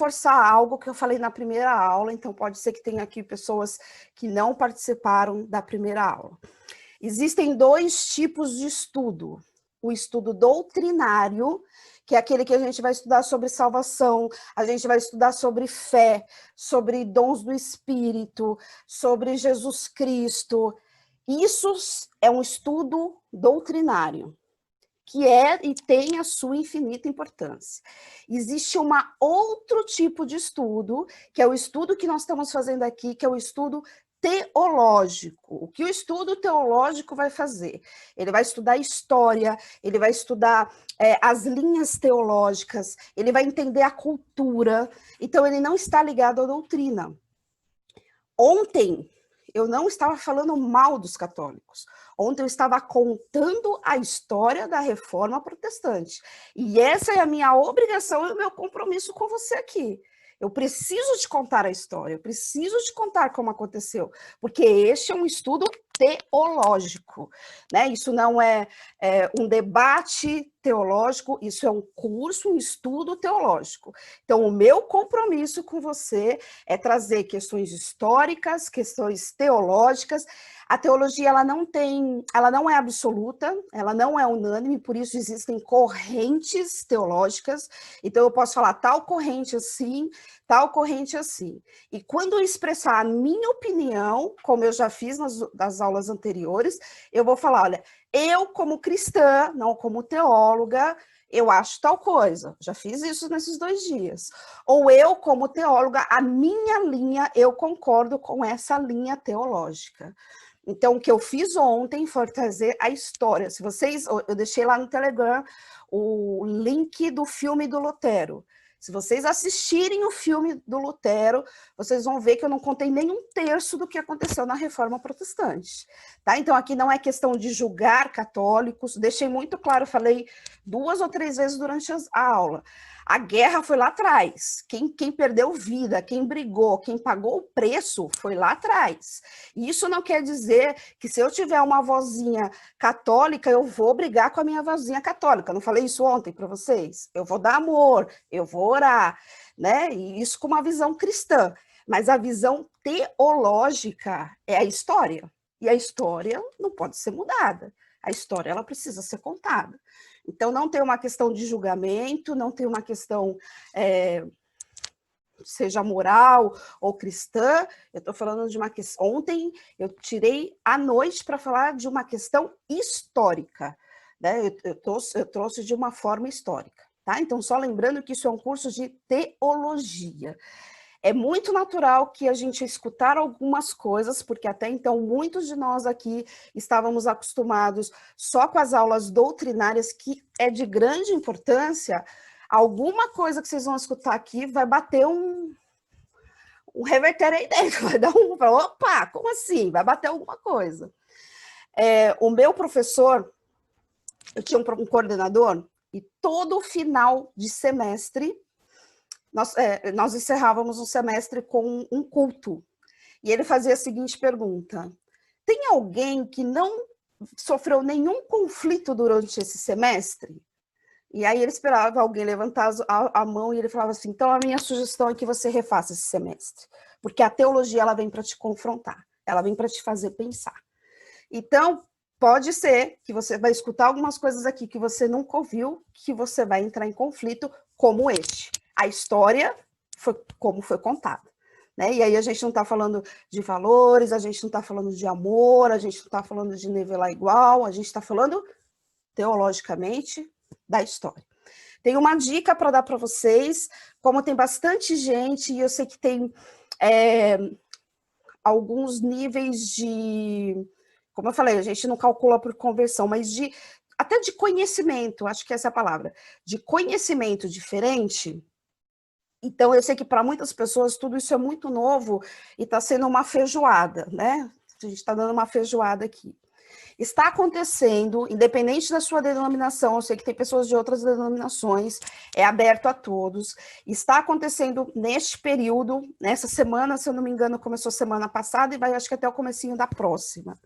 reforçar algo que eu falei na primeira aula, então pode ser que tenha aqui pessoas que não participaram da primeira aula. Existem dois tipos de estudo. O estudo doutrinário, que é aquele que a gente vai estudar sobre salvação, a gente vai estudar sobre fé, sobre dons do Espírito, sobre Jesus Cristo. Isso é um estudo doutrinário, que é e tem a sua infinita importância. Existe outro tipo de estudo, que é o estudo que nós estamos fazendo aqui, que é o estudo teológico. O que o estudo teológico vai fazer? Ele vai estudar história, ele vai estudar as linhas teológicas, ele vai entender a cultura, então ele não está ligado à doutrina. Ontem, eu não estava falando mal dos católicos. Ontem eu estava contando a história da Reforma Protestante. E essa é a minha obrigação e o meu compromisso com você aqui. Eu preciso te contar a história, eu preciso te contar como aconteceu, porque este é um estudo teológico, né? Isso não é um debate teológico, isso é um curso, um estudo teológico. Então, o meu compromisso com você é trazer questões históricas, questões teológicas. A teologia, ela não é absoluta, ela não é unânime, por isso existem correntes teológicas. Então, eu posso falar tal corrente assim, tal corrente assim. E quando eu expressar a minha opinião, como eu já fiz nas aulas anteriores, eu vou falar, olha, eu como cristã, não como teóloga, eu acho tal coisa. Já fiz isso nesses 2 dias. Ou eu como teóloga, a minha linha, eu concordo com essa linha teológica. Então, o que eu fiz ontem foi trazer a história. Se vocês, eu deixei lá no Telegram o link do filme do Lutero. Se vocês assistirem o filme do Lutero, vocês vão ver que eu não contei nem 1/3 do que aconteceu na Reforma Protestante. Tá? Então, aqui não é questão de julgar católicos, deixei muito claro, falei 2 ou 3 vezes durante a aula. A guerra foi lá atrás. Quem perdeu vida, quem brigou, quem pagou o preço foi lá atrás. E isso não quer dizer que se eu tiver uma vozinha católica, eu vou brigar com a minha vozinha católica. Não falei isso ontem para vocês? Eu vou dar amor, eu vou orar, né? E isso com uma visão cristã. Mas a visão teológica é a história. E a história não pode ser mudada. A história, ela precisa ser contada. Então, não tem uma questão de julgamento, não tem uma questão, seja moral ou cristã. Eu estou falando de uma questão... Ontem, eu tirei a noite para falar de uma questão histórica, né? Eu trouxe de uma forma histórica, tá? Então, só lembrando que isso é um curso de teologia. É muito natural que a gente escutar algumas coisas, porque até então muitos de nós aqui estávamos acostumados só com as aulas doutrinárias, que é de grande importância. Alguma coisa que vocês vão escutar aqui vai bater um reverter aí dentro, vai dar opa, como assim? Vai bater alguma coisa. O meu professor, eu tinha um coordenador, e todo final de semestre, nós encerrávamos um semestre com um culto. E ele fazia a seguinte pergunta: tem alguém que não sofreu nenhum conflito durante esse semestre? E aí ele esperava alguém levantar a mão e ele falava assim: então a minha sugestão é que você refaça esse semestre. Porque a teologia, ela vem para te confrontar, ela vem para te fazer pensar. Então, pode ser que você vai escutar algumas coisas aqui que você nunca ouviu, que você vai entrar em conflito, como este. A história foi como foi contada, né? E aí a gente não está falando de valores, a gente não está falando de amor, a gente não está falando de nivelar igual, a gente está falando teologicamente da história. Tem uma dica para dar para vocês, como tem bastante gente, e eu sei que tem alguns níveis de... Como eu falei, a gente não calcula por conversão, mas até de conhecimento, acho que essa é a palavra, de conhecimento diferente. Então, eu sei que para muitas pessoas tudo isso é muito novo e está sendo uma feijoada, né? A gente está dando uma feijoada aqui. Está acontecendo, independente da sua denominação, eu sei que tem pessoas de outras denominações, é aberto a todos, está acontecendo neste período, nessa semana, se eu não me engano, começou semana passada e vai, acho que até o comecinho da próxima.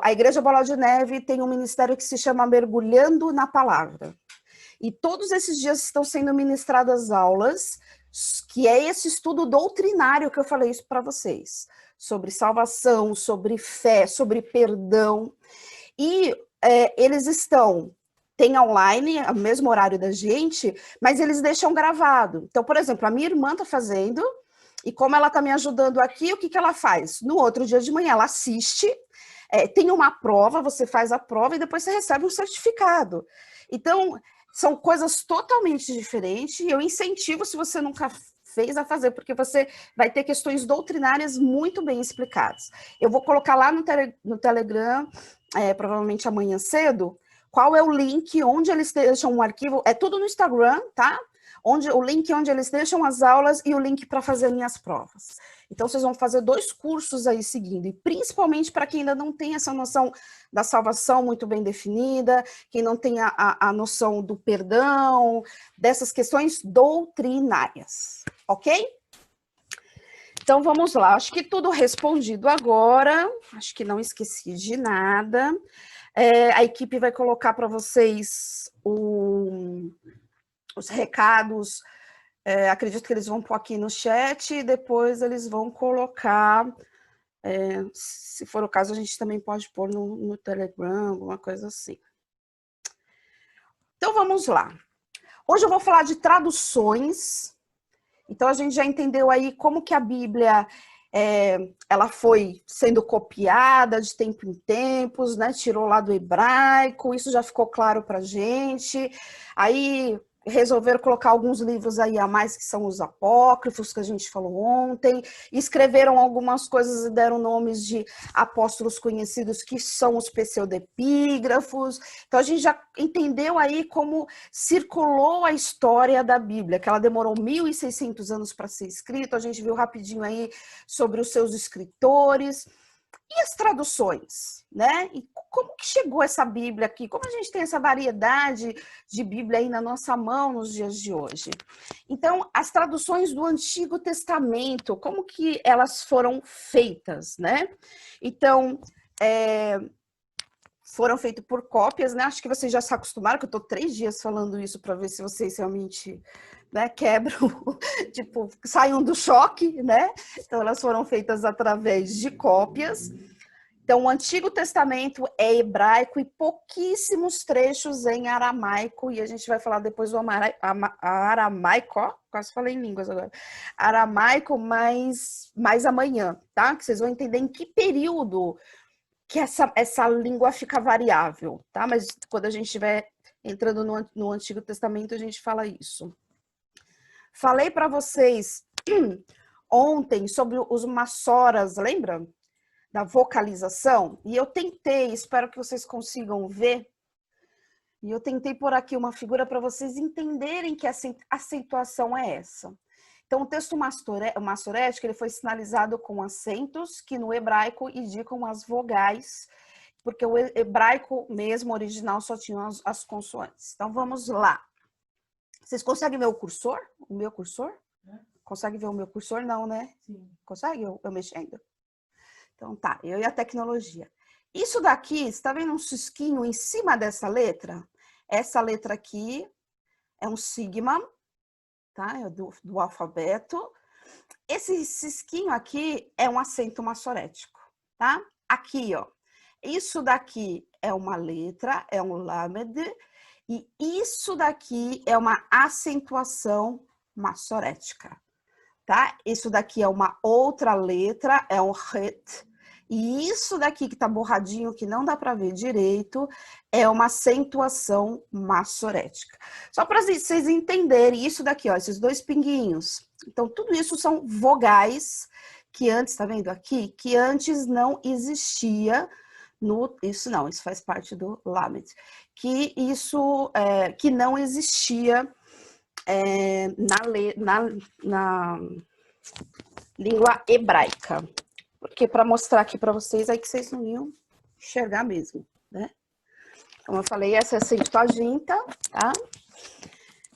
A Igreja Bola de Neve tem um ministério que se chama Mergulhando na Palavra. E todos esses dias estão sendo ministradas aulas que é esse estudo doutrinário que eu falei isso para vocês, sobre salvação, sobre fé, sobre perdão. E eles tem online, o mesmo horário da gente, mas eles deixam gravado. Então, por exemplo, a minha irmã está fazendo, e como ela está me ajudando aqui, o que ela faz? No outro dia de manhã, ela assiste, tem uma prova, você faz a prova e depois você recebe um certificado. Então, são coisas totalmente diferentes, e eu incentivo, se você nunca fez, a fazer, porque você vai ter questões doutrinárias muito bem explicadas. Eu vou colocar lá no Telegram, provavelmente amanhã cedo, qual é o link, onde eles deixam um arquivo, é tudo no Instagram, tá? O link onde eles deixam as aulas e o link para fazer minhas provas. Então, vocês vão fazer 2 cursos aí seguindo, e principalmente para quem ainda não tem essa noção da salvação muito bem definida, quem não tem a noção do perdão, dessas questões doutrinárias, ok? Então, vamos lá. Acho que tudo respondido agora, acho que não esqueci de nada. A equipe vai colocar para vocês os recados, acredito que eles vão pôr aqui no chat, e depois eles vão colocar, se for o caso, a gente também pode pôr no Telegram, alguma coisa assim. Então, vamos lá. Hoje eu vou falar de traduções. Então, a gente já entendeu aí como que a Bíblia, ela foi sendo copiada de tempo em tempos, né? Tirou lá do hebraico, isso já ficou claro para a gente. Aí resolveram colocar alguns livros aí a mais, que são os apócrifos, que a gente falou ontem, escreveram algumas coisas e deram nomes de apóstolos conhecidos, que são os pseudepígrafos. Então, a gente já entendeu aí como circulou a história da Bíblia, que ela demorou 1.600 anos para ser escrita. A gente viu rapidinho aí sobre os seus escritores. E as traduções, né? E como que chegou essa Bíblia aqui? Como a gente tem essa variedade de Bíblia aí na nossa mão nos dias de hoje? Então, as traduções do Antigo Testamento, como que elas foram feitas, né? Então, foram feitas por cópias, né? Acho que vocês já se acostumaram, que eu estou 3 dias falando isso para ver se vocês realmente, né, quebram, tipo, saiam do choque, né? Então, elas foram feitas através de cópias. Então, o Antigo Testamento é hebraico e pouquíssimos trechos em aramaico, e a gente vai falar depois do aramaico, ó, quase falei em línguas agora, aramaico, mais amanhã, tá? Que vocês vão entender em que período que essa língua fica variável, tá? Mas quando a gente estiver entrando no Antigo Testamento, a gente fala isso. Falei para vocês ontem sobre os maçoras, lembram? Da vocalização, e eu tentei, espero que vocês consigam ver, e eu tentei pôr aqui uma figura para vocês entenderem que a acentuação é essa. Então, o texto massorético, ele foi sinalizado com acentos que no hebraico indicam as vogais, porque o hebraico mesmo, original, só tinha as consoantes. Então, vamos lá. Vocês conseguem ver o cursor? O meu cursor? Consegue ver o meu cursor? Não, né? Sim. Consegue eu mexendo? Então tá, eu e a tecnologia. Isso daqui, você está vendo um cisquinho em cima dessa letra? Essa letra aqui é um sigma, tá? É do alfabeto. Esse cisquinho aqui é um acento massorético, tá? Aqui, ó. Isso daqui é uma letra, é um lamed, e isso daqui é uma acentuação massorética, tá? Isso daqui é uma outra letra, é um het. E isso daqui que tá borradinho, que não dá para ver direito, é uma acentuação massorética. Só para vocês entenderem, isso daqui, ó, esses 2 pinguinhos. Então, tudo isso são vogais que antes, tá vendo aqui? Que antes não existia isso faz parte do lamed. Que isso, que não existia na língua hebraica. Porque para mostrar aqui para vocês, aí que vocês não iam enxergar mesmo, né? Como eu falei, essa é a Septuaginta, tá?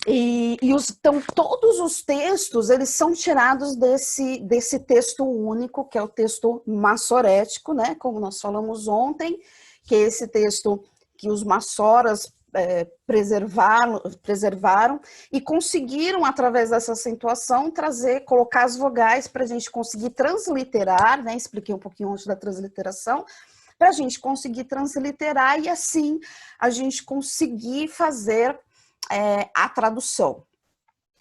Então, todos os textos, eles são tirados desse texto único, que é o texto massorético, né? Como nós falamos ontem, que é esse texto que os maçoras preservaram e conseguiram, através dessa acentuação, colocar as vogais para a gente conseguir transliterar, né? Expliquei um pouquinho antes da transliteração, para a gente conseguir transliterar e assim a gente conseguir fazer a tradução.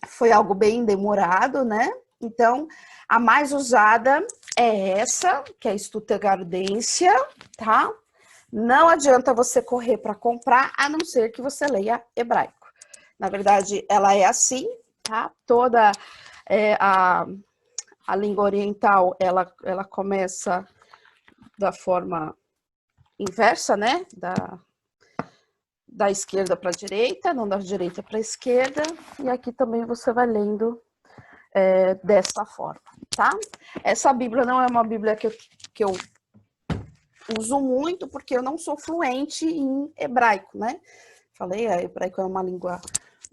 Foi algo bem demorado, né? Então, a mais usada é essa, que é a Stuttgartensia, tá? Não adianta você correr para comprar, a não ser que você leia hebraico. Na verdade, ela é assim, tá? Toda a língua oriental, ela começa da forma inversa, né? Da esquerda para a direita, não da direita para a esquerda. E aqui também você vai lendo dessa forma, tá? Essa Bíblia não é uma Bíblia que eu uso muito, porque eu não sou fluente em hebraico, né? Falei, hebraico é uma língua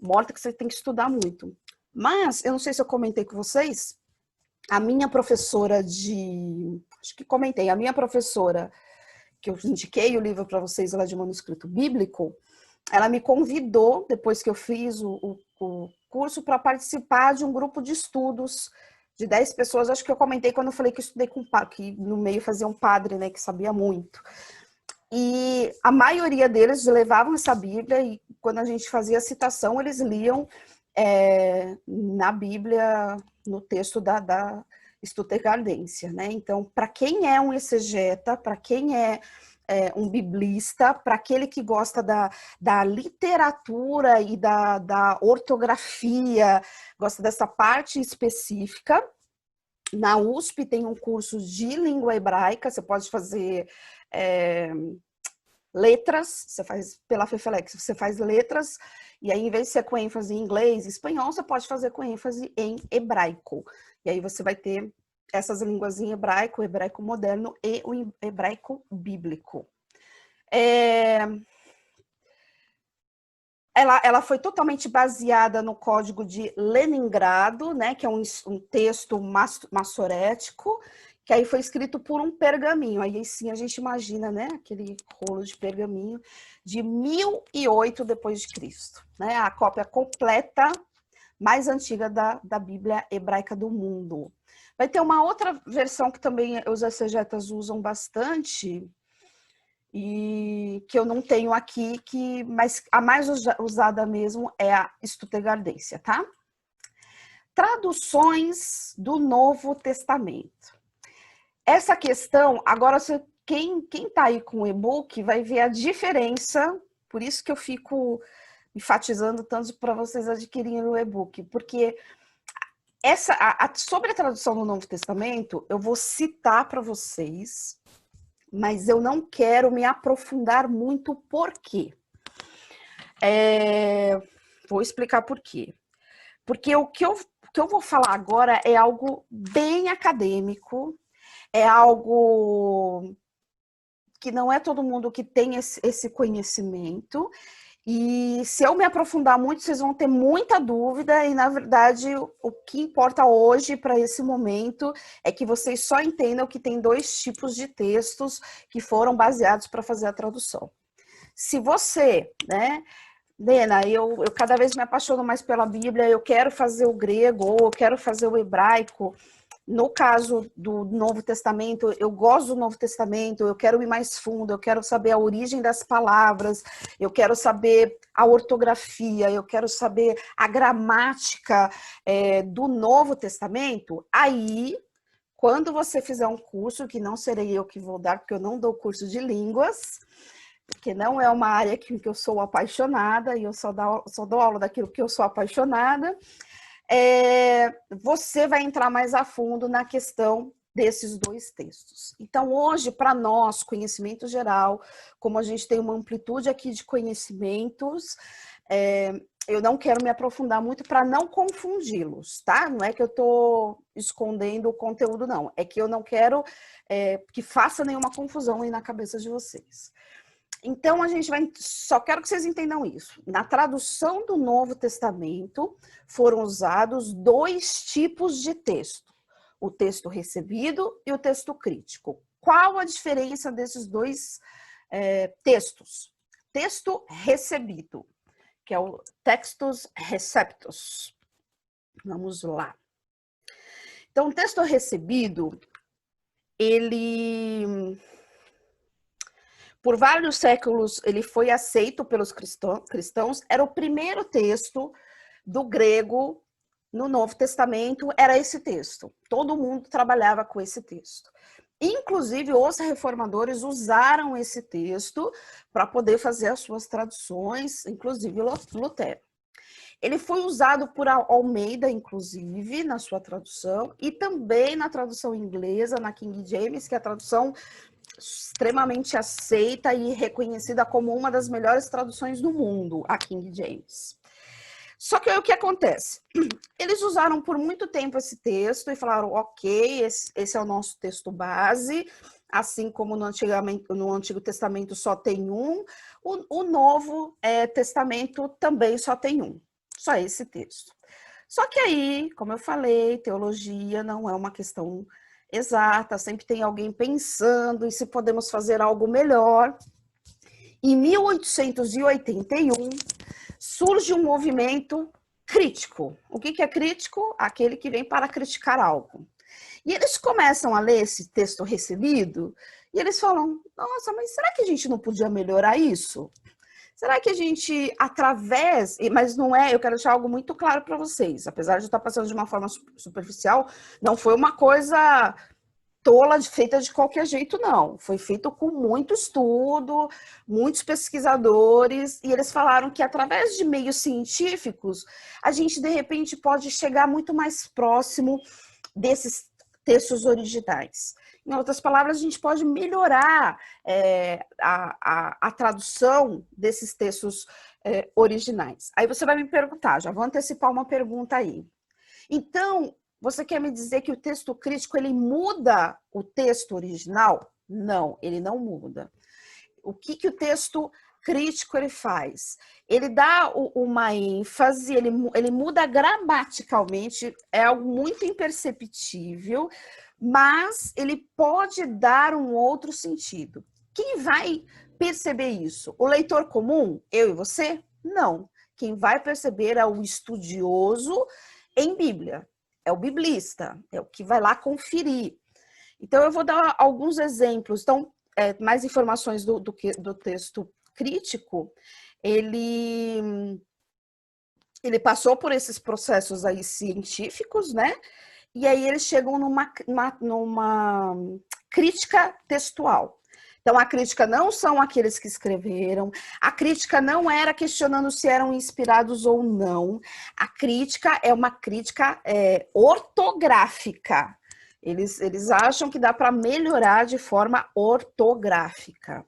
morta que você tem que estudar muito. Mas, eu não sei se eu comentei com vocês, a minha professora acho que comentei, a minha professora, que eu indiquei o livro para vocês lá de manuscrito bíblico, ela me convidou, depois que eu fiz o curso, para participar de um grupo de estudos de 10 pessoas. Acho que eu comentei quando eu falei que eu estudei com que no meio fazia um padre, né, que sabia muito. E a maioria deles levavam essa Bíblia e quando a gente fazia a citação, eles liam na Bíblia, no texto da Stuttgartensia, né? Então, para quem é um exegeta, para quem é um biblista, para aquele que gosta da literatura e da ortografia, gosta dessa parte específica, na USP tem um curso de língua hebraica, você pode fazer letras, você faz pela FEFELEX, você faz letras, e aí em vez de ser com ênfase em inglês, espanhol, você pode fazer com ênfase em hebraico. E aí você vai ter essas línguas em hebraico, o hebraico moderno e o hebraico bíblico. Ela foi totalmente baseada no Código de Leningrado, né, que é um texto massorético, que aí foi escrito por um pergaminho. Aí sim a gente imagina, né, aquele rolo de pergaminho de 1008 depois de Cristo, né, a cópia completa mais antiga da Bíblia hebraica do mundo. Vai ter uma outra versão que também os exegetas usam bastante, e que eu não tenho aqui, mas a mais usada mesmo é a Stuttgartensia, tá? Traduções do Novo Testamento. Essa questão, agora quem tá aí com o e-book vai ver a diferença, por isso que eu fico enfatizando tanto para vocês adquirirem o e-book, porque sobre a tradução do Novo Testamento, eu vou citar para vocês, mas eu não quero me aprofundar muito por quê. Vou explicar por quê. Porque o que eu vou falar agora é algo bem acadêmico, é algo que não é todo mundo que tem esse conhecimento, e se eu me aprofundar muito, vocês vão ter muita dúvida, e na verdade o que importa hoje para esse momento é que vocês só entendam que tem 2 tipos de textos que foram baseados para fazer a tradução. Se você, né, Lena, eu cada vez me apaixono mais pela Bíblia, eu quero fazer o grego ou eu quero fazer o hebraico. No caso do Novo Testamento, eu gosto do Novo Testamento, eu quero ir mais fundo, eu quero saber a origem das palavras, eu quero saber a ortografia, eu quero saber a gramática do Novo Testamento. Aí, quando você fizer um curso, que não serei eu que vou dar, porque eu não dou curso de línguas, porque não é uma área que eu sou apaixonada, e eu só dou aula daquilo que eu sou apaixonada, você vai entrar mais a fundo na questão desses 2 textos. Então, hoje, para nós, conhecimento geral, como a gente tem uma amplitude aqui de conhecimentos, eu não quero me aprofundar muito para não confundi-los, tá? Não é que eu estou escondendo o conteúdo, não. É que eu não quero que faça nenhuma confusão aí na cabeça de vocês. Então, só quero que vocês entendam isso. Na tradução do Novo Testamento, foram usados 2 tipos de texto. O texto recebido e o texto crítico. Qual a diferença desses 2 textos? texto recebido, que é o textus receptus. Vamos lá. Então, o texto recebido, ele, por vários séculos, ele foi aceito pelos cristãos, era o primeiro texto do grego no Novo Testamento, era esse texto. Todo mundo trabalhava com esse texto. Inclusive, os reformadores usaram esse texto para poder fazer as suas traduções, inclusive Lutero. Ele foi usado por Almeida, inclusive, na sua tradução, e também na tradução inglesa, na King James, que é a tradução extremamente aceita e reconhecida como uma das melhores traduções do mundo, a King James. Só que aí o que acontece? Eles usaram por muito tempo esse texto e falaram, ok, esse é o nosso texto base, assim como no Antigo Testamento só tem um, o Novo Testamento também só tem um. Só esse texto. Só que aí, como eu falei, teologia não é uma questão exata, sempre tem alguém pensando em se podemos fazer algo melhor. Em 1881, surge um movimento crítico. O que é crítico? Aquele que vem para criticar algo. E eles começam a ler esse texto recebido e eles falam, nossa, mas será que a gente não podia melhorar isso? Será que a gente, através, mas não é, eu quero deixar algo muito claro para vocês, apesar de eu estar passando de uma forma superficial, não foi uma coisa tola, feita de qualquer jeito, não. Foi feito com muito estudo, muitos pesquisadores, e eles falaram que através de meios científicos, a gente, de repente, pode chegar muito mais próximo desses textos originais. Em outras palavras, a gente pode melhorar a tradução desses textos originais. Aí você vai me perguntar, já vou antecipar uma pergunta aí. Então, você quer me dizer que o texto crítico, ele muda o texto original? Não, ele não muda. O que o texto crítico ele faz? Ele dá uma ênfase, ele muda gramaticalmente, é algo muito imperceptível, mas ele pode dar um outro sentido. Quem vai perceber isso? O leitor comum, eu e você? Não. Quem vai perceber é o estudioso em Bíblia, é o biblista, é o que vai lá conferir. Então, eu vou dar alguns exemplos. Então, mais informações do texto crítico, ele passou por esses processos aí científicos, né? E aí eles chegam numa crítica textual. Então, a crítica não são aqueles que escreveram, a crítica não era questionando se eram inspirados ou não, a crítica é uma crítica ortográfica. Eles acham que dá para melhorar de forma ortográfica.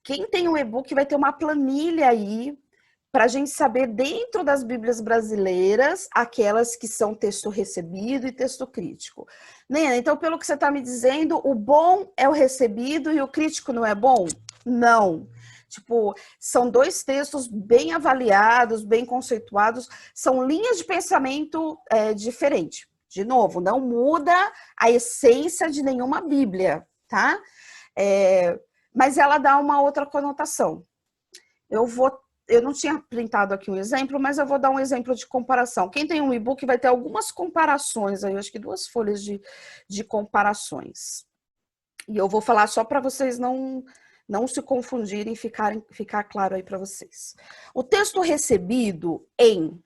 Quem tem um e-book vai ter uma planilha aí para a gente saber dentro das Bíblias brasileiras, aquelas que são texto recebido e texto crítico. Nena, então pelo que você está me dizendo, o bom é o recebido e o crítico não é bom? Não. Tipo, são dois textos bem avaliados, bem conceituados, são linhas de pensamento diferentes. De novo, não muda a essência de nenhuma Bíblia, tá? Mas ela dá uma outra conotação. Eu não tinha printado aqui um exemplo, mas eu vou dar um exemplo de comparação. Quem tem um e-book vai ter algumas comparações, aí, eu acho que 2 folhas de comparações. E eu vou falar só para vocês não se confundirem, ficar claro aí para vocês. O texto recebido em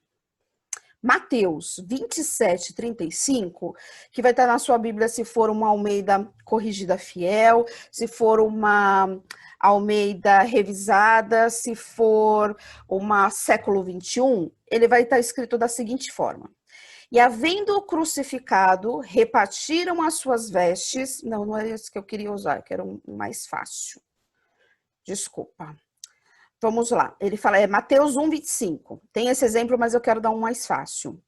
Mateus 27, 35, que vai estar na sua Bíblia se for uma Almeida corrigida fiel, se for uma Almeida revisada, se for uma século 21, ele vai estar escrito da seguinte forma. E havendo-o crucificado, repartiram as suas vestes. Não é esse que eu queria usar, eu quero um mais fácil. Desculpa. Vamos lá, ele fala, Mateus 1, 25. Tem esse exemplo, mas eu quero dar um mais fácil.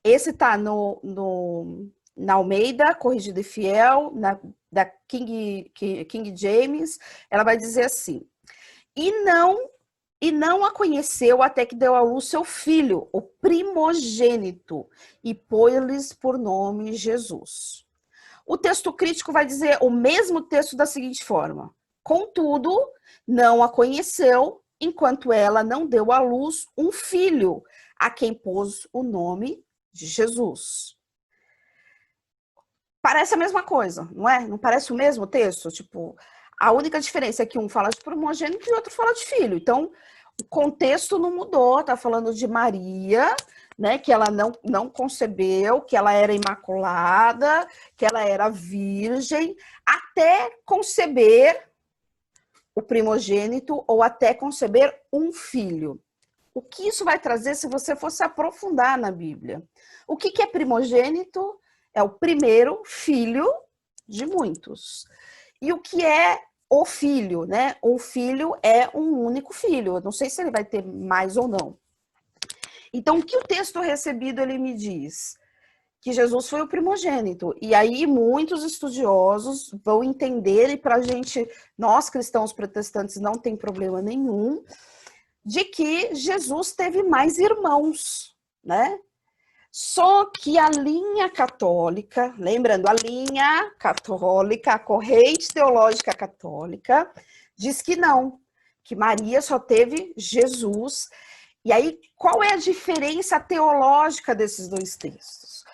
Esse está na Almeida, corrigida e fiel, da King James, ela vai dizer assim, e não a conheceu até que deu à luz seu filho, o primogênito, e pôs-lhes por nome Jesus. O texto crítico vai dizer o mesmo texto da seguinte forma, Contudo, não a conheceu, enquanto ela não deu à luz um filho, a quem pôs o nome de Jesus. Parece a mesma coisa, não é? Não parece o mesmo texto? Tipo, a única diferença é que um fala de primogênito e o outro fala de filho. Então, o contexto não mudou, tá falando de Maria, né, que ela não concebeu, que ela era imaculada, que ela era virgem, até conceber o primogênito ou até conceber um filho. O que isso vai trazer se você fosse aprofundar na Bíblia? O que é primogênito? É o primeiro filho de muitos. E o que é o filho, né? Um filho é um único filho. Eu não sei se ele vai ter mais ou não. Então, o que o texto recebido ele me diz? Que Jesus foi o primogênito. E aí muitos estudiosos vão entender, e para a gente, nós cristãos protestantes, não tem problema nenhum, de que Jesus teve mais irmãos, né? Só que a linha católica, lembrando, a linha católica, a corrente teológica católica, diz que não, que Maria só teve Jesus. E aí, qual é a diferença teológica desses dois textos?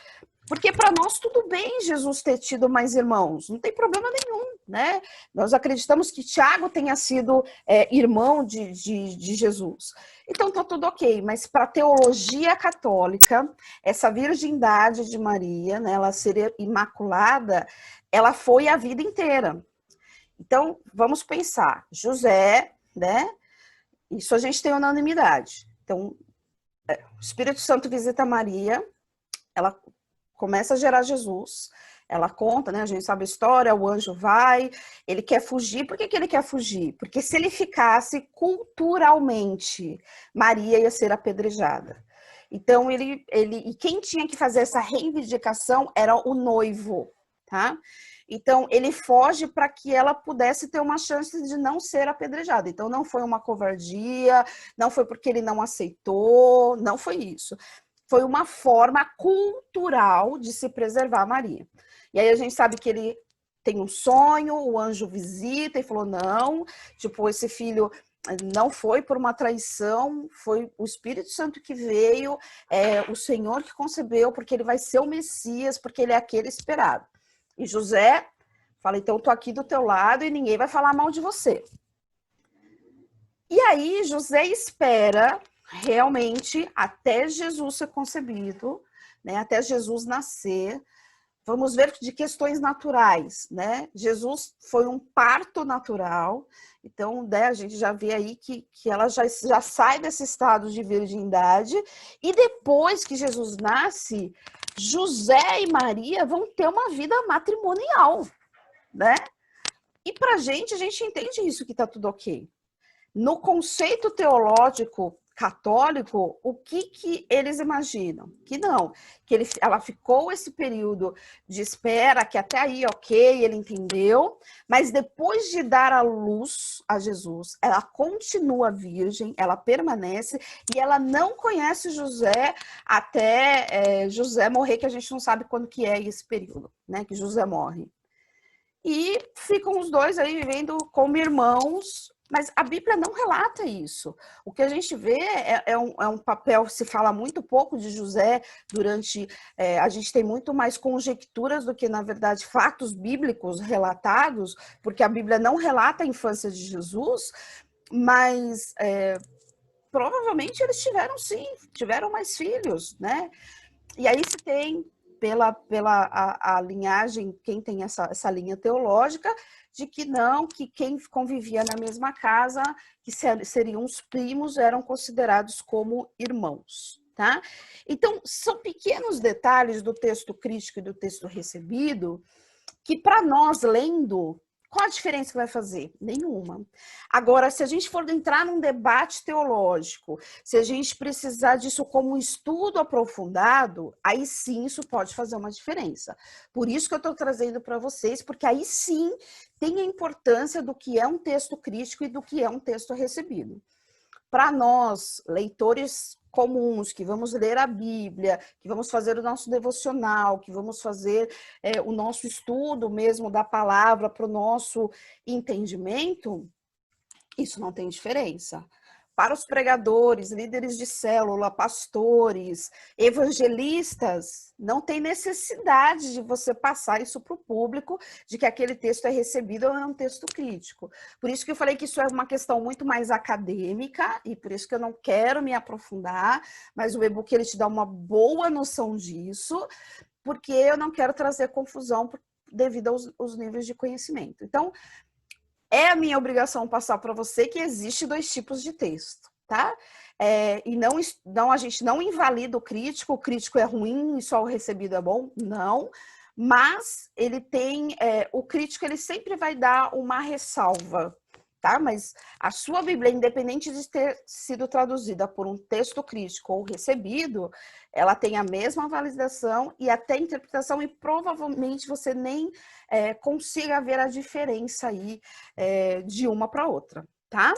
Porque para nós tudo bem Jesus ter tido mais irmãos, não tem problema nenhum, né? Nós acreditamos que Tiago tenha sido irmão de Jesus. Então tá tudo ok, mas para a teologia católica, essa virgindade de Maria, né, ela ser imaculada, ela foi a vida inteira. Então, vamos pensar, José, né? Isso a gente tem unanimidade. Então, o Espírito Santo visita Maria, ela começa a gerar Jesus, ela conta, né? A gente sabe a história, o anjo vai, ele quer fugir. Por que ele quer fugir? Porque se ele ficasse culturalmente, Maria ia ser apedrejada. Então, e quem tinha que fazer essa reivindicação era o noivo, tá? Então, ele foge para que ela pudesse ter uma chance de não ser apedrejada. Então, não foi uma covardia, não foi porque ele não aceitou, não foi isso. Foi uma forma cultural de se preservar Maria. E aí a gente sabe que ele tem um sonho, o anjo visita e falou, não, tipo, esse filho não foi por uma traição, foi o Espírito Santo que veio, o Senhor que concebeu, porque ele vai ser o Messias, porque ele é aquele esperado. E José fala, então, tô aqui do teu lado e ninguém vai falar mal de você. E aí José espera realmente até Jesus ser concebido, né, até Jesus nascer. Vamos ver de questões naturais, né? Jesus foi um parto natural, então, né, a gente já vê aí que ela já sai desse estado de virgindade, e depois que Jesus nasce, José e Maria vão ter uma vida matrimonial, né? E pra a gente entende isso, que tá tudo ok. No conceito teológico católico, o que eles imaginam? Que não, que ela ficou esse período de espera, que até aí, ok, ele entendeu, mas depois de dar a luz a Jesus, ela continua virgem, ela permanece, e ela não conhece José até José morrer, que a gente não sabe quando que é esse período, né, que José morre. E ficam os dois aí vivendo como irmãos, mas a Bíblia não relata isso. O que a gente vê é um papel, se fala muito pouco de José durante... a gente tem muito mais conjecturas do que, na verdade, fatos bíblicos relatados, porque a Bíblia não relata a infância de Jesus, mas provavelmente eles tiveram mais filhos, né? E aí se tem pela a linhagem, quem tem essa linha teológica, de que não, que quem convivia na mesma casa, que seriam os primos, eram considerados como irmãos, tá? Então, são pequenos detalhes do texto crítico e do texto recebido, que para nós, lendo, qual a diferença que vai fazer? Nenhuma. Agora, se a gente for entrar num debate teológico, se a gente precisar disso como um estudo aprofundado, aí sim isso pode fazer uma diferença. Por isso que eu estou trazendo para vocês, porque aí sim tem a importância do que é um texto crítico e do que é um texto recebido. Para nós, leitores comuns, que vamos ler a Bíblia, que vamos fazer o nosso devocional, que vamos fazer o nosso estudo mesmo da palavra para o nosso entendimento, isso não tem diferença. Para os pregadores, líderes de célula, pastores, evangelistas, não tem necessidade de você passar isso para o público, de que aquele texto é recebido ou é um texto crítico. Por isso que eu falei que isso é uma questão muito mais acadêmica, e por isso que eu não quero me aprofundar, mas o e-book ele te dá uma boa noção disso, porque eu não quero trazer confusão devido aos níveis de conhecimento. Então, é a minha obrigação passar para você que existe 2 tipos de texto, tá? E não, a gente não invalida o crítico é ruim e só o recebido é bom, não. Mas ele tem, o crítico ele sempre vai dar uma ressalva, tá? Mas a sua Bíblia, independente de ter sido traduzida por um texto crítico ou recebido, ela tem a mesma validação e até interpretação, e provavelmente você nem consiga ver a diferença aí de uma para outra, tá?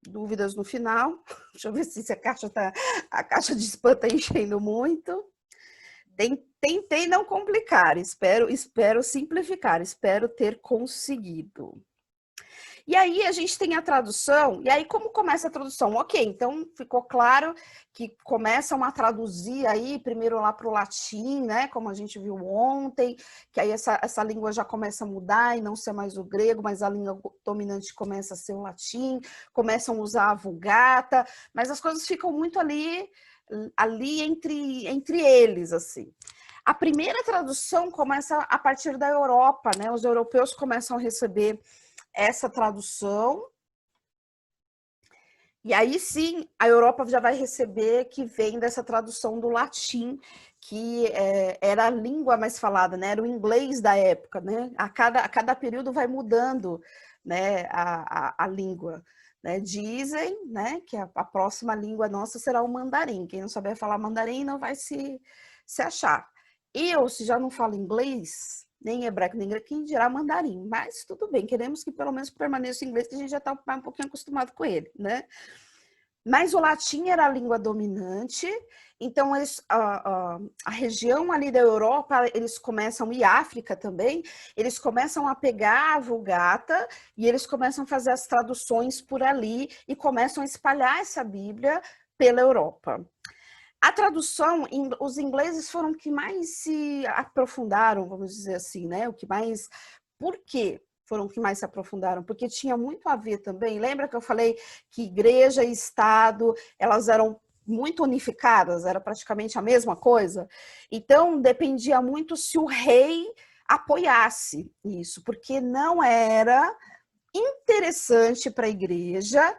Dúvidas no final? Deixa eu ver se a caixa de spam está enchendo muito. Tentei não complicar, espero simplificar, espero ter conseguido. E aí a gente tem a tradução, e aí como começa a tradução? Ok, então ficou claro que começam a traduzir aí, primeiro lá para o latim, né, como a gente viu ontem, que aí essa língua já começa a mudar e não ser mais o grego, mas a língua dominante começa a ser o latim, começam a usar a Vulgata, mas as coisas ficam muito ali entre eles, assim. A primeira tradução começa a partir da Europa, né, os europeus começam a receber essa tradução, e aí sim a Europa já vai receber que vem dessa tradução do latim, que era a língua mais falada, né? Era o inglês da época, né? A cada período vai mudando, né, a língua. Né? Dizem, né, que a próxima língua nossa será o mandarim. Quem não souber falar mandarim não vai se achar. Eu, se já não falo inglês, nem hebraico, nem grego, quem dirá mandarim. Mas tudo bem, queremos que pelo menos permaneça o inglês, que a gente já está um pouquinho acostumado com ele, né? Mas o latim era a língua dominante, então a região ali da Europa, eles começam, e África também, eles começam a pegar a Vulgata e eles começam a fazer as traduções por ali e começam a espalhar essa Bíblia pela Europa. A tradução, os ingleses foram que mais se aprofundaram, vamos dizer assim, né? O que mais... Por quê? Foram que mais se aprofundaram, porque tinha muito a ver também. Lembra que eu falei que igreja e Estado, elas eram muito unificadas, era praticamente a mesma coisa? Então, dependia muito se o rei apoiasse isso, porque não era interessante para a igreja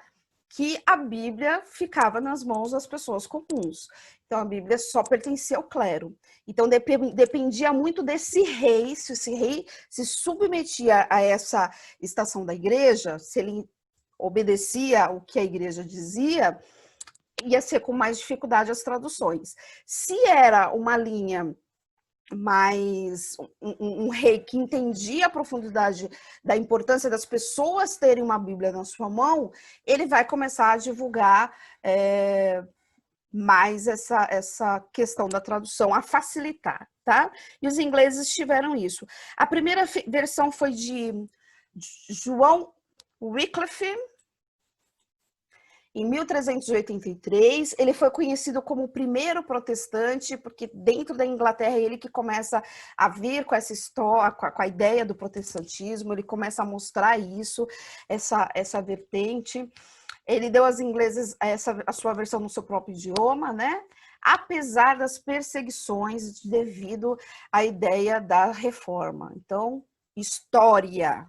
que a Bíblia ficava nas mãos das pessoas comuns. Então, a Bíblia só pertencia ao clero. Então, dependia muito desse rei, se esse rei se submetia a essa estação da igreja, se ele obedecia o que a igreja dizia, ia ser com mais dificuldade as traduções. Se era uma linha mais um rei que entendia a profundidade da importância das pessoas terem uma Bíblia na sua mão, ele vai começar a divulgar mais essa questão da tradução, a facilitar, tá? E os ingleses tiveram isso. A primeira versão foi de João Wycliffe, em 1383, ele foi conhecido como o primeiro protestante, porque dentro da Inglaterra é ele que começa a vir com essa história, com a ideia do protestantismo, ele começa a mostrar isso, essa vertente. Ele deu aos ingleses a sua versão no seu próprio idioma, né? Apesar das perseguições devido à ideia da reforma. Então, história.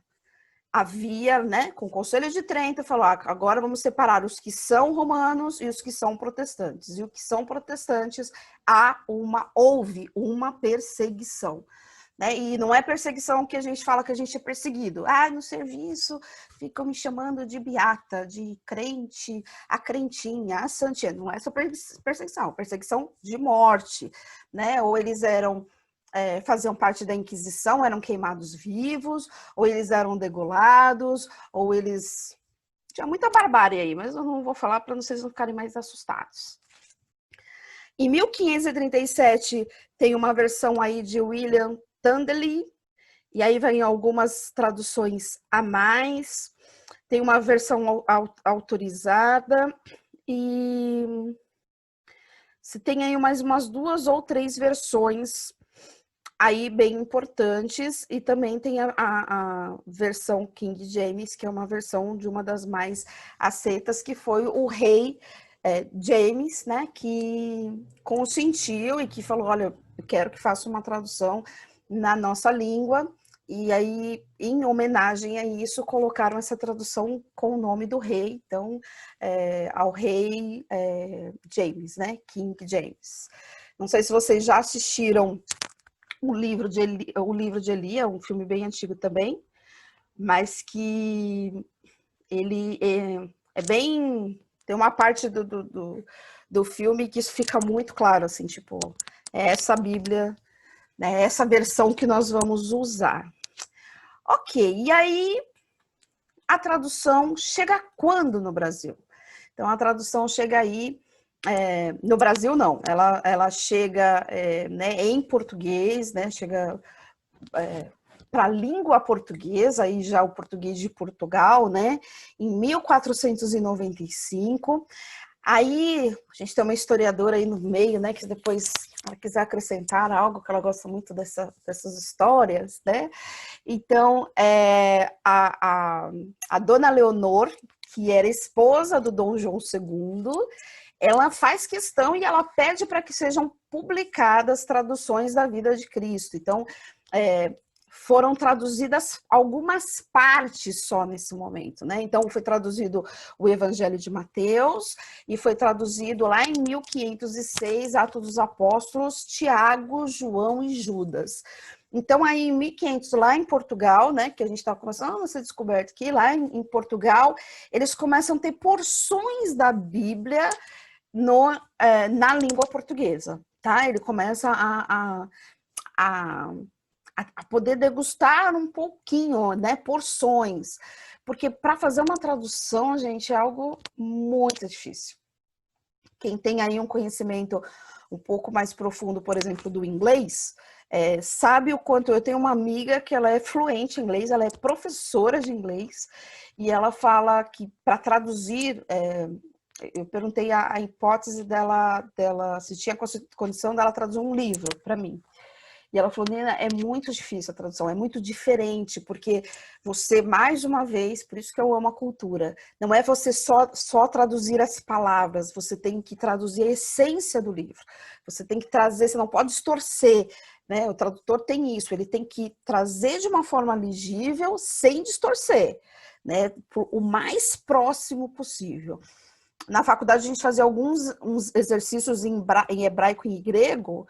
Havia, né, com o Conselho de Trento, falou, agora vamos separar os que são romanos e os que são protestantes. E os que são protestantes, houve uma perseguição. Né? E não é perseguição que a gente fala que a gente é perseguido. No serviço ficam me chamando de beata, de crente, a crentinha, a santinha. Não é só perseguição, perseguição de morte. Né? Ou eles eram faziam parte da Inquisição, eram queimados vivos, ou eles eram degolados, ou eles... Tinha muita barbárie aí, mas eu não vou falar para vocês não ficarem mais assustados. Em 1537, tem uma versão aí de William Tyndale, e aí vem algumas traduções a mais. Tem uma versão autorizada, e se tem aí mais umas 2 ou 3 versões aí bem importantes, e também tem a versão King James, que é uma versão de uma das mais aceitas, que foi o rei James, né, que consentiu e que falou, olha, eu quero que faça uma tradução na nossa língua, e aí, em homenagem a isso, colocaram essa tradução com o nome do rei, então, ao rei James, né, King James. Não sei se vocês já assistiram o livro de Eli, é um filme bem antigo também, mas que ele é bem... Tem uma parte do filme que isso fica muito claro, assim, tipo, é essa Bíblia, né, essa versão que nós vamos usar. Ok, e aí a tradução chega quando no Brasil? Então, a tradução chega aí, no Brasil não, ela chega né, em português, né, chega para a língua portuguesa, aí já o português de Portugal, né, em 1495. Aí, a gente tem uma historiadora aí no meio, né, que depois ela quiser acrescentar algo, que ela gosta muito dessas histórias, né? Então, a dona Leonor, que era esposa do Dom João II, ela faz questão e ela pede para que sejam publicadas traduções da vida de Cristo. Então, foram traduzidas algumas partes só nesse momento, né? Então, foi traduzido o Evangelho de Mateus e foi traduzido lá em 1506, Atos dos Apóstolos, Tiago, João e Judas. Então, aí em 1500, lá em Portugal, né, que a gente está começando a ser descoberto aqui, lá em Portugal, eles começam a ter porções da Bíblia na língua portuguesa, tá? Ele começa a poder degustar um pouquinho, né, porções, porque para fazer uma tradução, gente, é algo muito difícil. Quem tem aí um conhecimento um pouco mais profundo, por exemplo, do inglês, sabe o quanto... Eu tenho uma amiga que ela é fluente em inglês, ela é professora de inglês, e ela fala que para traduzir... eu perguntei a hipótese dela, se tinha condição dela traduzir um livro para mim. E ela falou, Nina, é muito difícil a tradução, é muito diferente, porque você, mais uma vez, por isso que eu amo a cultura, não é você só traduzir as palavras, você tem que traduzir a essência do livro. Você tem que trazer, você não pode distorcer, né? O tradutor tem isso, ele tem que trazer de uma forma legível, sem distorcer, né? O mais próximo possível. Na faculdade a gente fazia uns exercícios em hebraico e grego,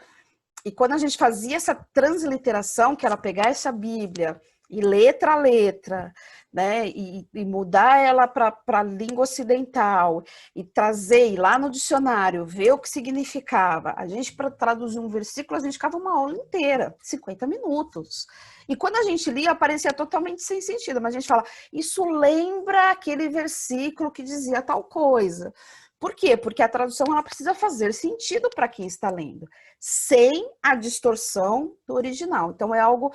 e quando a gente fazia essa transliteração, que era pegar essa Bíblia e letra a letra, né, e mudar ela para a língua ocidental, e trazer ir lá no dicionário, ver o que significava, a gente, para traduzir um versículo, a gente ficava uma aula inteira, 50 minutos. E quando a gente lia, parecia totalmente sem sentido, mas a gente fala, isso lembra aquele versículo que dizia tal coisa. Por quê? Porque a tradução ela precisa fazer sentido para quem está lendo, sem a distorção do original. Então, é algo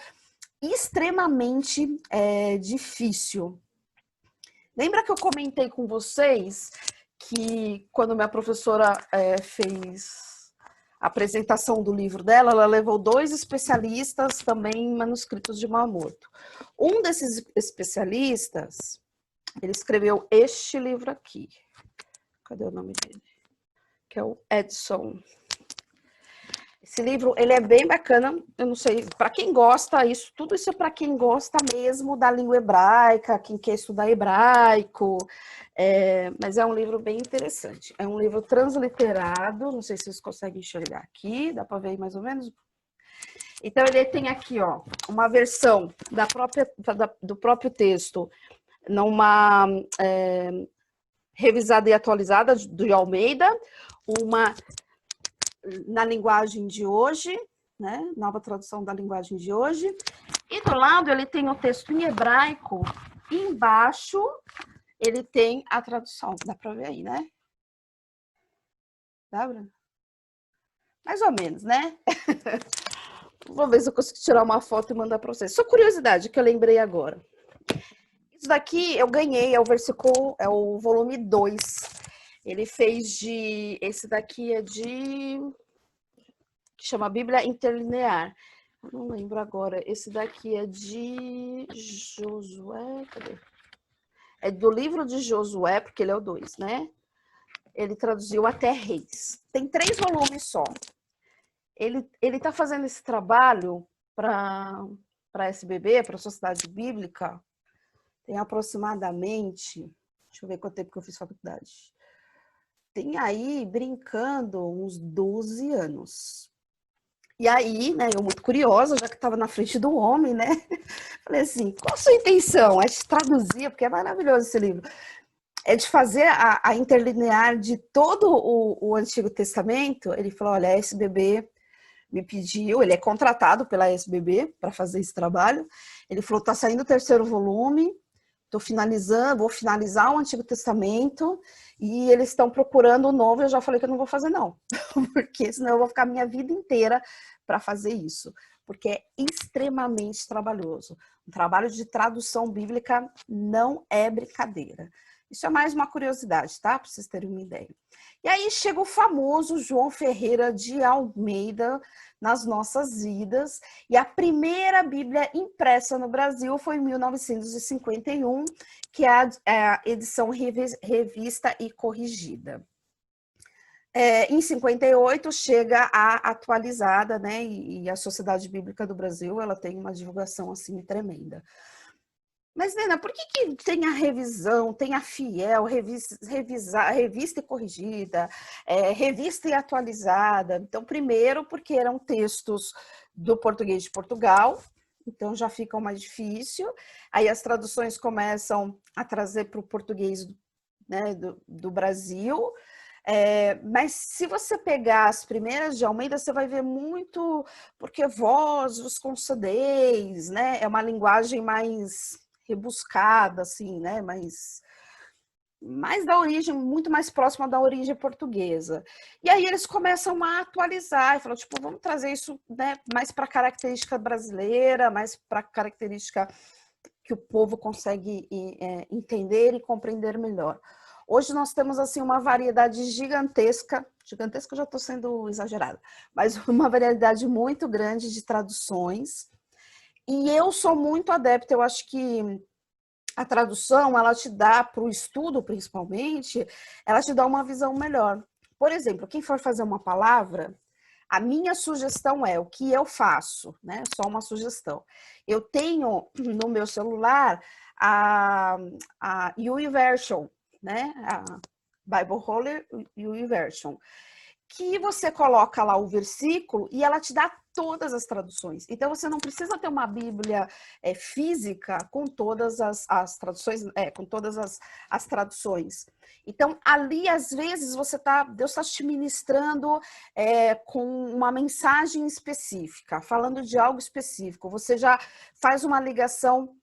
extremamente difícil. Lembra que eu comentei com vocês que quando minha professora fez a apresentação do livro dela, ela levou 2 especialistas também em manuscritos de Mamoto. Um desses especialistas, ele escreveu este livro aqui. Cadê o nome dele? Que é o Edson. Esse livro, ele é bem bacana, eu não sei, para quem gosta, tudo isso é para quem gosta mesmo da língua hebraica, quem quer estudar hebraico, mas é um livro bem interessante. É um livro transliterado, não sei se vocês conseguem enxergar aqui, dá para ver mais ou menos? Então, ele tem aqui, ó, uma versão do próprio texto, numa revisada e atualizada do Almeida, uma na linguagem de hoje, né? Nova tradução da linguagem de hoje. E do lado ele tem o texto em hebraico. E embaixo ele tem a tradução. Dá para ver aí, né? Dá, Bruno? Mais ou menos, né? Vou ver se eu consigo tirar uma foto e mandar para vocês. Só curiosidade que eu lembrei agora. Isso daqui eu ganhei, é o versículo, é o volume 2. Ele fez de... Esse daqui é de... que chama Bíblia Interlinear. Eu não lembro agora. Esse daqui é de Josué. Cadê? É do livro de Josué, porque ele é o 2, né? Ele traduziu até Reis. Tem 3 volumes só. Ele tá fazendo esse trabalho para SBB, para a Sociedade Bíblica, tem aproximadamente, deixa eu ver quanto tempo que eu fiz faculdade. Tem aí, brincando, uns 12 anos. E aí, né, eu muito curiosa, já que estava na frente do homem, né? Falei assim, qual a sua intenção? É de traduzir, porque é maravilhoso esse livro. É de fazer a interlinear de todo o Antigo Testamento. Ele falou, olha, a SBB me pediu, ele é contratado pela SBB para fazer esse trabalho. Ele falou, tá saindo o 3º volume, tô finalizando, vou finalizar o Antigo Testamento e eles estão procurando o novo. Eu já falei que eu não vou fazer não, porque senão eu vou ficar a minha vida inteira para fazer isso, porque é extremamente trabalhoso. Um trabalho de tradução bíblica não é brincadeira. Isso é mais uma curiosidade, tá? Para vocês terem uma ideia. E aí chega o famoso João Ferreira de Almeida nas nossas vidas. E a primeira Bíblia impressa no Brasil foi em 1951, que é a edição revista e corrigida. Em 58 chega a atualizada, né? E a Sociedade Bíblica do Brasil, ela tem uma divulgação assim tremenda. Mas, Nena, por que tem a revisão, tem a fiel, revista e corrigida, revista e atualizada? Então, primeiro, porque eram textos do português de Portugal, então já fica mais difícil. Aí as traduções começam a trazer para o português, né, do Brasil. Mas se você pegar as primeiras de Almeida, você vai ver muito, porque vós vos concedeis, né? É uma linguagem mais rebuscada, assim, né? Mais da origem, muito mais próxima da origem portuguesa. E aí eles começam a atualizar, e falam, tipo, vamos trazer isso, né, mais para a característica brasileira, mais para a característica que o povo consegue entender e compreender melhor. Hoje nós temos assim uma variedade gigantesca eu já estou sendo exagerada, mas uma variedade muito grande de traduções. E eu sou muito adepta, eu acho que a tradução, ela te dá, para o estudo principalmente, ela te dá uma visão melhor. Por exemplo, quem for fazer uma palavra, a minha sugestão é o que eu faço, né? Só uma sugestão. Eu tenho no meu celular a YouVersion, né? A Bible Holy YouVersion, que você coloca lá o versículo e ela te dá todas as traduções. Então, você não precisa ter uma Bíblia física com todas as traduções, com todas as traduções. Então, ali, às vezes, Deus está te ministrando com uma mensagem específica, falando de algo específico. Você já faz uma ligação.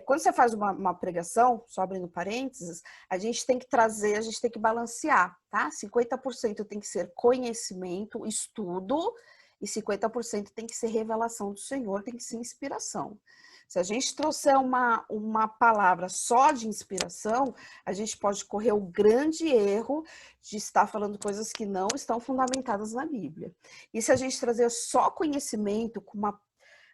Quando você faz uma pregação, só abrindo parênteses, a gente tem que balancear, tá? 50% tem que ser conhecimento, estudo, e 50% tem que ser revelação do Senhor, tem que ser inspiração. Se a gente trouxer uma palavra só de inspiração, a gente pode correr o grande erro de estar falando coisas que não estão fundamentadas na Bíblia. E se a gente trazer só conhecimento com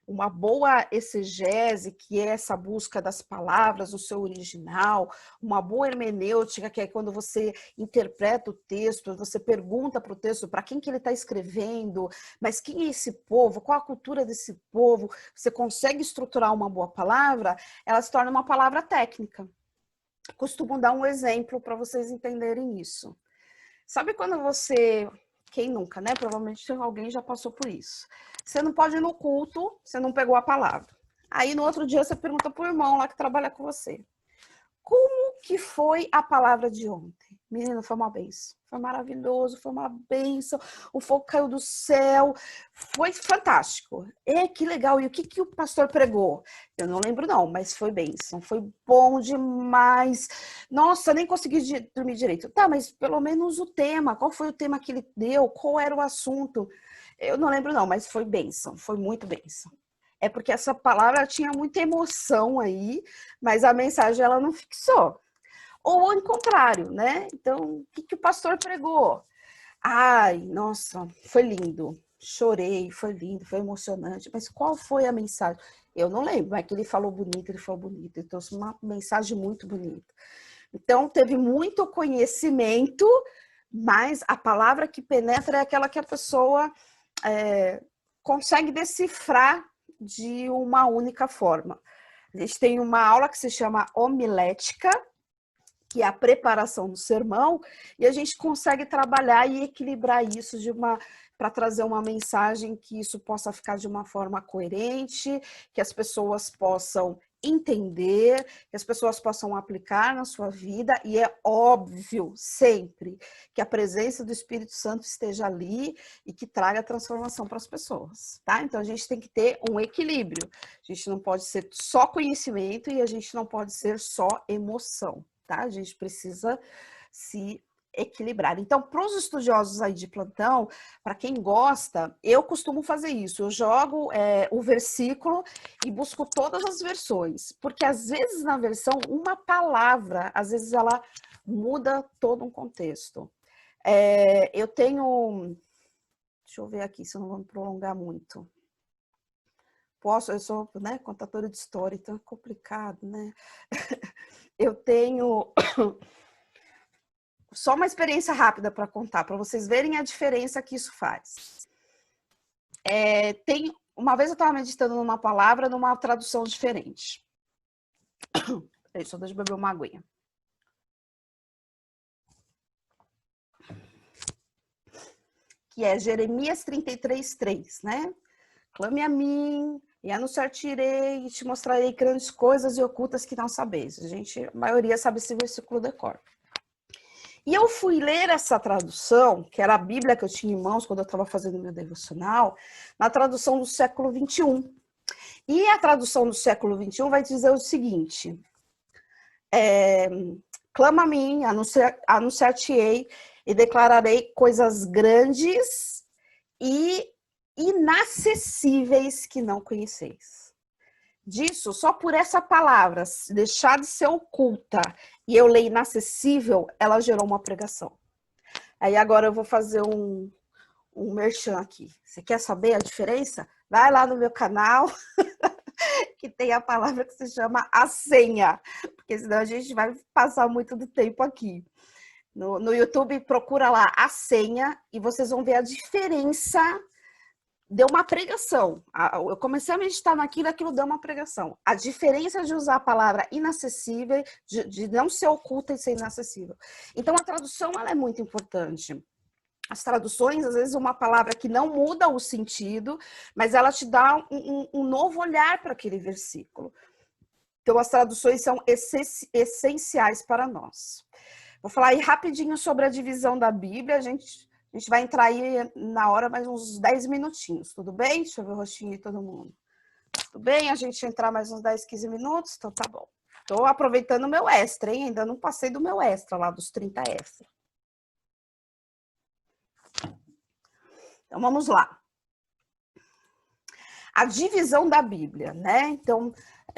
uma boa exegese, que é essa busca das palavras no seu original, uma boa hermenêutica, que é quando você interpreta o texto, você pergunta para o texto para quem que ele está escrevendo, mas quem é esse povo, qual a cultura desse povo, você consegue estruturar uma boa palavra, ela se torna uma palavra técnica. Costumo dar um exemplo para vocês entenderem isso. Sabe quando você... Quem nunca, né? Provavelmente alguém já passou por isso. Você não pode ir no culto, você não pegou a palavra. Aí no outro dia você pergunta pro irmão lá que trabalha com você. Como que foi a palavra de ontem? Menina, foi uma benção. Foi maravilhoso, foi uma benção. O fogo caiu do céu. Foi fantástico. Que legal. E o que, que o pastor pregou? Eu não lembro não, mas foi benção. Foi bom demais. Nossa, nem consegui dormir direito. Tá, mas pelo menos o tema. Qual foi o tema que ele deu? Qual era o assunto? Eu não lembro não, mas foi benção. Foi muito benção. É porque essa palavra tinha muita emoção aí, mas a mensagem ela não fixou. Ou ao contrário, né? Então, o que, que o pastor pregou? Ai, nossa, foi lindo. Chorei, foi lindo, foi emocionante. Mas qual foi a mensagem? Eu não lembro, mas que ele falou bonito, ele falou bonito. Ele trouxe uma mensagem muito bonita. Então, teve muito conhecimento, mas a palavra que penetra é aquela que a pessoa consegue decifrar de uma única forma. A gente tem uma aula que se chama homilética, que é a preparação do sermão, e a gente consegue trabalhar e equilibrar isso para trazer uma mensagem que isso possa ficar de uma forma coerente, que as pessoas possam entender, que as pessoas possam aplicar na sua vida, e é óbvio sempre que a presença do Espírito Santo esteja ali e que traga transformação para as pessoas, tá? Então a gente tem que ter um equilíbrio. A gente não pode ser só conhecimento e a gente não pode ser só emoção. Tá? A gente precisa se equilibrar. Então, para os estudiosos aí de plantão, para quem gosta, eu costumo fazer isso. Eu jogo o versículo e busco todas as versões, porque às vezes na versão, uma palavra, às vezes ela muda todo um contexto. Eu tenho... Deixa eu ver aqui, se eu não vou me prolongar muito. Eu sou, né, contadora de história, então é complicado, né? Eu tenho só uma experiência rápida para contar, para vocês verem a diferença que isso faz. Uma vez eu estava meditando numa palavra, numa tradução diferente. Só deixa eu beber uma aguinha. Que é Jeremias 33:3, né? Clame a mim, e anunciar-te-irei, e te mostrarei grandes coisas e ocultas que não sabeis. A maioria sabe esse versículo de cor. E eu fui ler essa tradução, que era a Bíblia que eu tinha em mãos quando eu estava fazendo meu devocional, na tradução do século 21. E a tradução do século 21 vai dizer o seguinte: clama a mim, anunciar-te-ei e declararei coisas grandes e inacessíveis que não conheceis. Disso, só por essa palavra, deixar de ser oculta, e eu leio inacessível, ela gerou uma pregação. Aí agora eu vou fazer um merchan aqui. Você quer saber a diferença? Vai lá no meu canal, que tem a palavra que se chama a senha, porque senão a gente vai passar muito do tempo aqui. No YouTube, procura lá a senha e vocês vão ver a diferença. Deu uma pregação. Eu comecei a meditar naquilo, aquilo deu uma pregação. A diferença de usar a palavra inacessível, de não ser oculta e ser inacessível. Então, a tradução ela é muito importante. As traduções, às vezes, uma palavra que não muda o sentido, mas ela te dá um novo olhar para aquele versículo. Então, as traduções são essenciais para nós. Vou falar aí rapidinho sobre a divisão da Bíblia. A gente vai entrar aí na hora mais uns 10 minutinhos, tudo bem? Deixa eu ver o rostinho de todo mundo. Tudo bem? A gente entrar mais uns 10, 15 minutos? Então tá bom. Estou aproveitando o meu extra, hein? Ainda não passei do meu extra lá, dos 30 extra. Então vamos lá. A divisão da Bíblia, né? Então,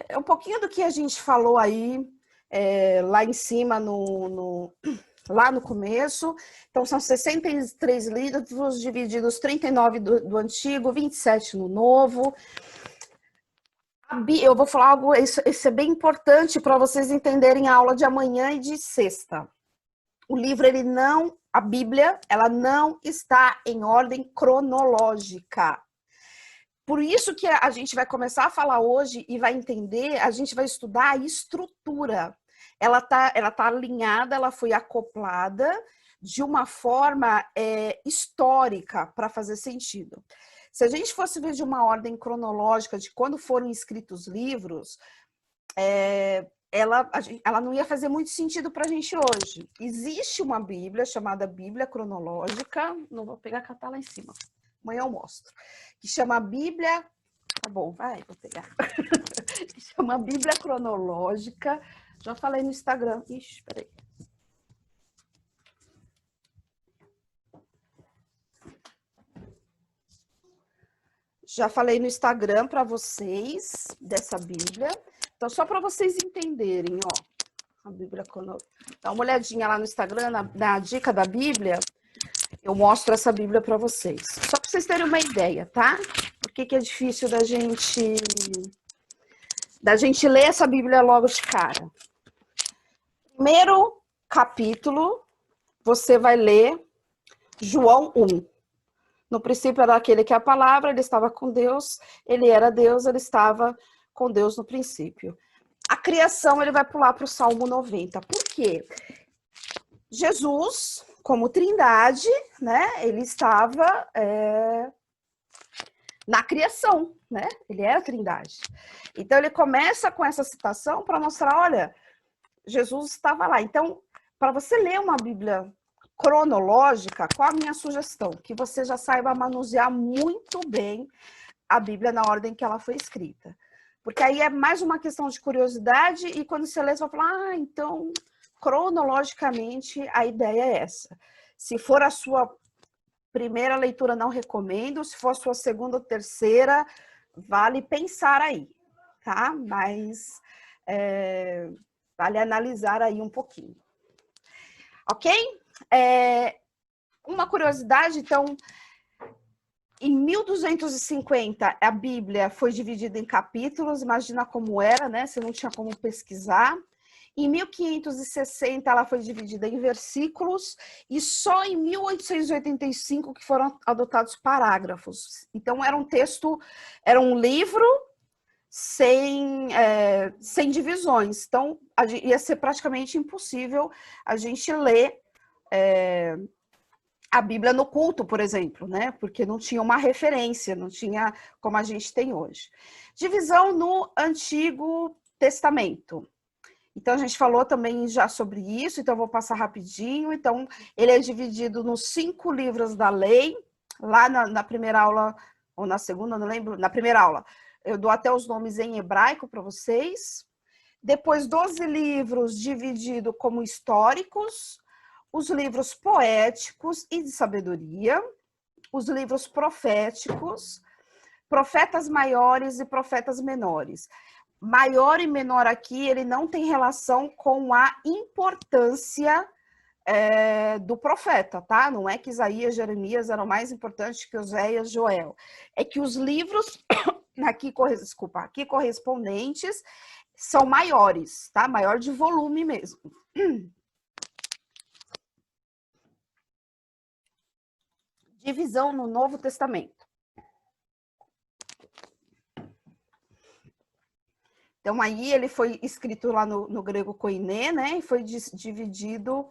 é um pouquinho do que a gente falou aí, lá em cima lá no começo. Então, são 63 livros, divididos 39 do Antigo, 27 no Novo. Eu vou falar algo, isso é bem importante para vocês entenderem a aula de amanhã e de sexta. O livro, a Bíblia, ela não está em ordem cronológica. Por isso que a gente vai começar a falar hoje e vai entender, a gente vai estudar a estrutura. Ela tá alinhada, ela foi acoplada de uma forma histórica para fazer sentido. Se a gente fosse ver de uma ordem cronológica de quando foram escritos livros, ela não ia fazer muito sentido para a gente hoje. Existe uma Bíblia chamada Bíblia Cronológica, não vou pegar, catar lá em cima, amanhã eu mostro, que chama Bíblia, tá bom, vai, vou pegar, que chama Bíblia Cronológica, já falei no Instagram, ixi, peraí. Já falei no Instagram para vocês dessa Bíblia. Então, só para vocês entenderem, ó, a Bíblia Cronológica. Dá uma olhadinha lá no Instagram, na dica da Bíblia, eu mostro essa Bíblia para vocês. Só para vocês terem uma ideia, tá? Por que é difícil da gente ler essa Bíblia logo de cara? Primeiro capítulo, você vai ler João 1. No princípio era aquele que é a palavra, ele estava com Deus, ele era Deus, ele estava com Deus no princípio. A criação, ele vai pular para o Salmo 90. Por quê? Jesus, como trindade, né, ele estava na criação, né? Ele era trindade. Então, ele começa com essa citação para mostrar, olha, Jesus estava lá. Então, para você ler uma Bíblia cronológica, qual a minha sugestão? Que você já saiba manusear muito bem a Bíblia na ordem que ela foi escrita. Porque aí é mais uma questão de curiosidade e quando você lê, você vai falar, então, cronologicamente, a ideia é essa. Se for a sua primeira leitura, não recomendo. Se for a sua segunda ou terceira, vale pensar aí, tá? Mas vale analisar aí um pouquinho. Ok? Uma curiosidade, então, em 1250, a Bíblia foi dividida em capítulos, imagina como era, né? Você não tinha como pesquisar. Em 1560, ela foi dividida em versículos, e só em 1885 que foram adotados parágrafos. Então, era um texto, era um livro sem divisões. Então, ia ser praticamente impossível a gente ler a Bíblia no culto, por exemplo, né? Porque não tinha uma referência, não tinha como a gente tem hoje. Divisão no Antigo Testamento. Então, a gente falou também já sobre isso, então eu vou passar rapidinho. Então, ele é dividido nos 5 livros da lei, lá na primeira aula, ou na segunda, não lembro, na primeira aula, eu dou até os nomes em hebraico para vocês. Depois, 12 livros divididos como históricos, os livros poéticos e de sabedoria, os livros proféticos, profetas maiores e profetas menores. Maior e menor aqui, ele não tem relação com a importância do profeta, tá? Não é que Isaías e Jeremias eram mais importantes que Oséias e Joel. É que os livros aqui correspondentes são maiores, tá? Maior de volume mesmo. Divisão no Novo Testamento. Então, aí ele foi escrito lá no grego koiné, né? E foi dividido.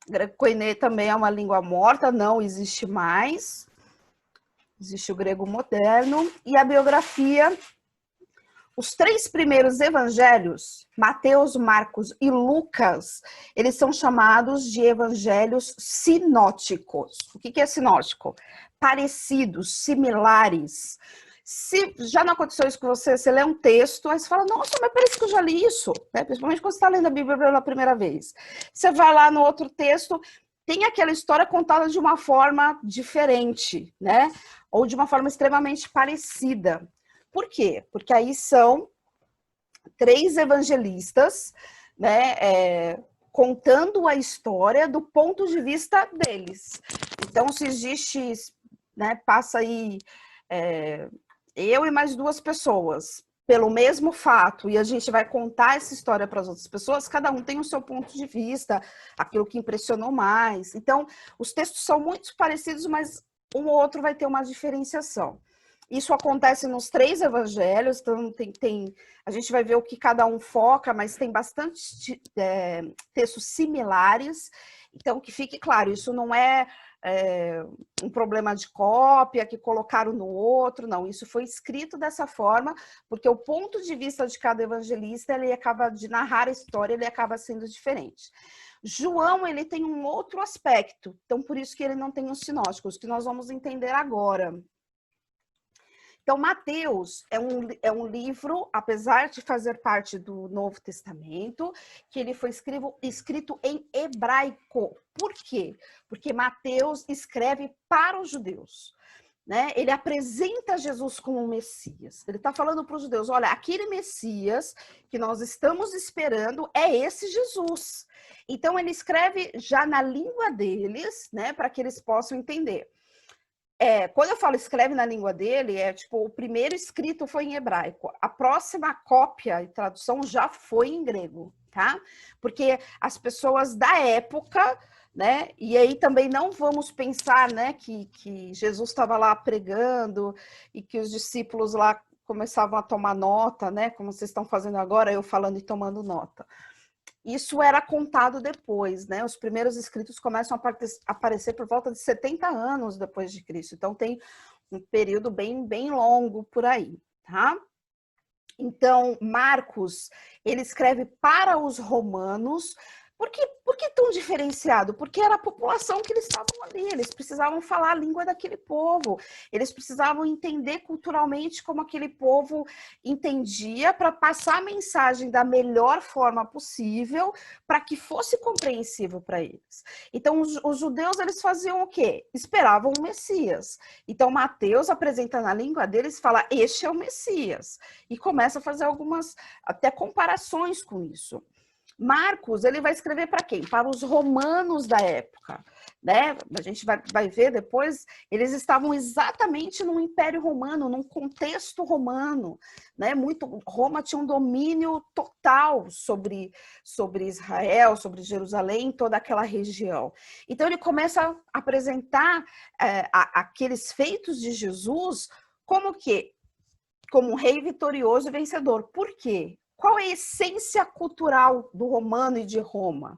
O grego koiné também é uma língua morta, não existe mais. Existe o grego moderno. E a biografia, os 3 primeiros evangelhos, Mateus, Marcos e Lucas, eles são chamados de evangelhos sinóticos. O que é sinótico? Parecidos, similares. Se já não aconteceu isso com você, você lê um texto, aí você fala, nossa, mas parece que eu já li isso, né? Principalmente quando você está lendo a Bíblia pela primeira vez. Você vai lá no outro texto, tem aquela história contada de uma forma diferente, né? Ou de uma forma extremamente parecida. Por quê? Porque aí são 3 evangelistas, né, contando a história do ponto de vista deles. Então, se existe, né, passa aí eu e mais 2 pessoas pelo mesmo fato, e a gente vai contar essa história para as outras pessoas, cada um tem o seu ponto de vista, aquilo que impressionou mais. Então, os textos são muito parecidos, mas um ou outro vai ter uma diferenciação. Isso acontece nos 3 evangelhos, então a gente vai ver o que cada um foca, mas tem bastante textos similares. Então, que fique claro, isso não é um problema de cópia que colocaram no outro, não. Isso foi escrito dessa forma, porque o ponto de vista de cada evangelista, ele acaba de narrar a história, ele acaba sendo diferente. João, ele tem um outro aspecto, então por isso que ele não tem os sinóticos, que nós vamos entender agora. Então, Mateus é um livro, apesar de fazer parte do Novo Testamento, que ele foi escrito em hebraico. Por quê? Porque Mateus escreve para os judeus. Né? Ele apresenta Jesus como Messias. Ele está falando para os judeus, olha, aquele Messias que nós estamos esperando é esse Jesus. Então, ele escreve já na língua deles, né, para que eles possam entender. Quando eu falo escreve na língua dele, tipo, o primeiro escrito foi em hebraico. A próxima cópia e tradução já foi em grego, tá? Porque as pessoas da época, né? E aí também não vamos pensar, né, que Jesus estava lá pregando e que os discípulos lá começavam a tomar nota, né? Como vocês estão fazendo agora, eu falando e tomando nota. Isso era contado depois, né? Os primeiros escritos começam a aparecer por volta de 70 anos depois de Cristo. Então, tem um período bem longo por aí, tá? Então, Marcos, ele escreve para os romanos. Por que tão diferenciado? Porque era a população que eles estavam ali, eles precisavam falar a língua daquele povo, eles precisavam entender culturalmente como aquele povo entendia para passar a mensagem da melhor forma possível para que fosse compreensível para eles. Então, os judeus, eles faziam o quê? Esperavam o Messias. Então, Mateus apresenta na língua deles e fala, este é o Messias. E começa a fazer algumas até comparações com isso. Marcos, ele vai escrever para quem? Para os romanos da época, né? A gente vai ver depois, eles estavam exatamente no Império Romano, num contexto romano, né? Roma tinha um domínio total sobre Israel, sobre Jerusalém, toda aquela região. Então ele começa a apresentar aqueles feitos de Jesus como que? Como um rei vitorioso e vencedor. Por quê? Qual é a essência cultural do romano e de Roma?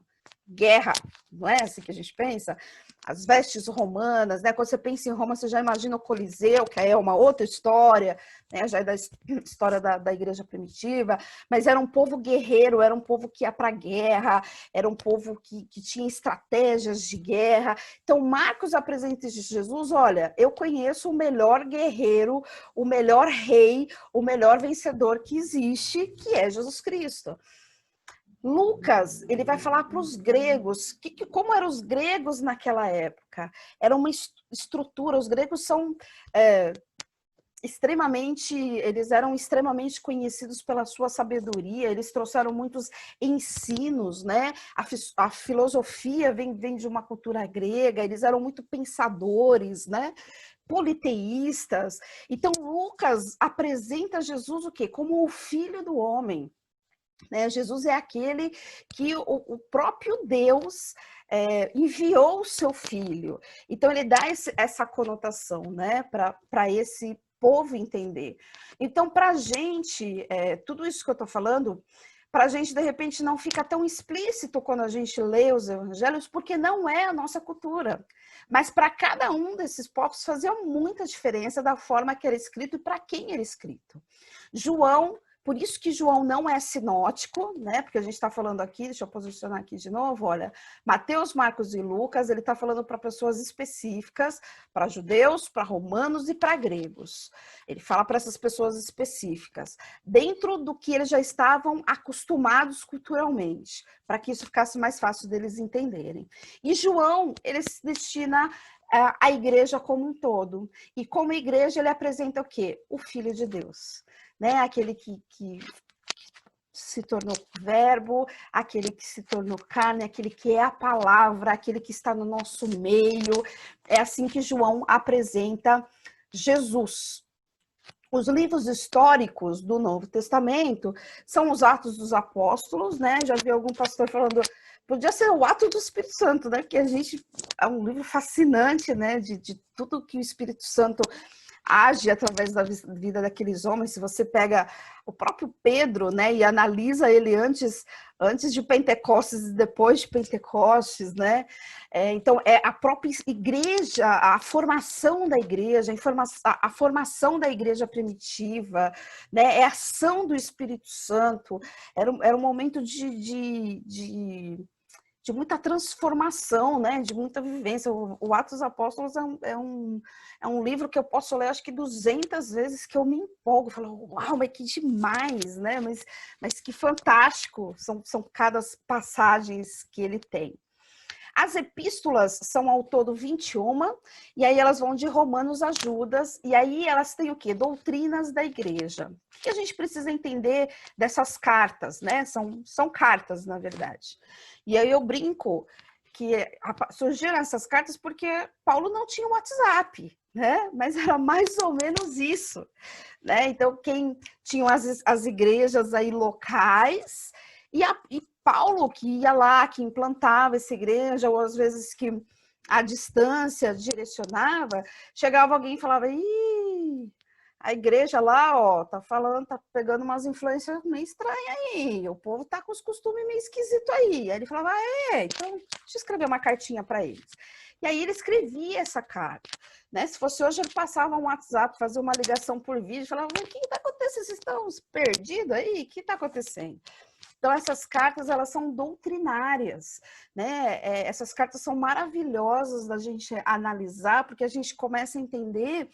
Guerra, não é assim que a gente pensa? As vestes romanas, né? Quando você pensa em Roma, você já imagina o Coliseu, que é uma outra história, né? Já é da história da igreja primitiva, mas era um povo guerreiro, era um povo que ia para a guerra, era um povo que tinha estratégias de guerra. Então, Marcos apresenta Jesus, olha, eu conheço o melhor guerreiro, o melhor rei, o melhor vencedor que existe, que é Jesus Cristo. Lucas, ele vai falar para os gregos, como eram os gregos naquela época. Era uma estrutura, os gregos são eles eram extremamente conhecidos pela sua sabedoria, eles trouxeram muitos ensinos, né? A filosofia vem de uma cultura grega, eles eram muito pensadores, né? Politeístas. Então, Lucas apresenta Jesus o quê? Como o filho do homem. Né? Jesus é aquele que o próprio Deus enviou o seu filho. Então, ele dá essa conotação, né, para esse povo entender. Então, para a gente, tudo isso que eu estou falando, para a gente, de repente, não fica tão explícito quando a gente lê os evangelhos, porque não é a nossa cultura. Mas para cada um desses povos fazia muita diferença da forma que era escrito e para quem era escrito. João, por isso que João não é sinótico, né? Porque a gente está falando aqui, deixa eu posicionar aqui de novo, olha, Mateus, Marcos e Lucas, ele está falando para pessoas específicas, para judeus, para romanos e para gregos. Ele fala para essas pessoas específicas, dentro do que eles já estavam acostumados culturalmente, para que isso ficasse mais fácil deles entenderem. E João, ele se destina à igreja como um todo. E como igreja, ele apresenta o quê? O Filho de Deus. Né? Aquele que se tornou verbo, aquele que se tornou carne, aquele que é a palavra, aquele que está no nosso meio. É assim que João apresenta Jesus. Os livros históricos do Novo Testamento são os Atos dos Apóstolos, né? Já vi algum pastor falando, podia ser o Ato do Espírito Santo, né? Porque a gente é um livro fascinante, né? De tudo que o Espírito Santo age através da vida daqueles homens. Se você pega o próprio Pedro, né, e analisa ele antes de Pentecostes e depois de Pentecostes, né? Então, é a própria igreja, a formação da igreja, a formação da igreja primitiva, né? É a ação do Espírito Santo. Era um momento de muita transformação, né? De muita vivência. O Atos dos Apóstolos é um livro que eu posso ler, acho que 200 vezes, que eu me empolgo. Eu falo, uau, mas que demais, né? Mas que fantástico são cada passagens que ele tem. As epístolas são ao todo 21, e aí elas vão de Romanos a Judas, e aí elas têm o quê? Doutrinas da igreja. O que a gente precisa entender dessas cartas, né? São cartas, na verdade. E aí eu brinco que surgiram essas cartas porque Paulo não tinha WhatsApp, né? Mas era mais ou menos isso, né? Então, quem tinham as igrejas aí locais, e Paulo que ia lá, que implantava essa igreja, ou às vezes que a distância direcionava, chegava alguém e falava, ih, a igreja lá, ó, tá pegando umas influências meio estranhas aí, o povo tá com os costumes meio esquisitos aí. Aí ele falava, então deixa eu escrever uma cartinha para eles. E aí ele escrevia essa carta, né? Se fosse hoje, ele passava um WhatsApp, fazia uma ligação por vídeo, falava, o que tá acontecendo? Vocês estão perdidos aí? O que tá acontecendo? Então, essas cartas, elas são doutrinárias, né? Essas cartas são maravilhosas da gente analisar, porque a gente começa a entender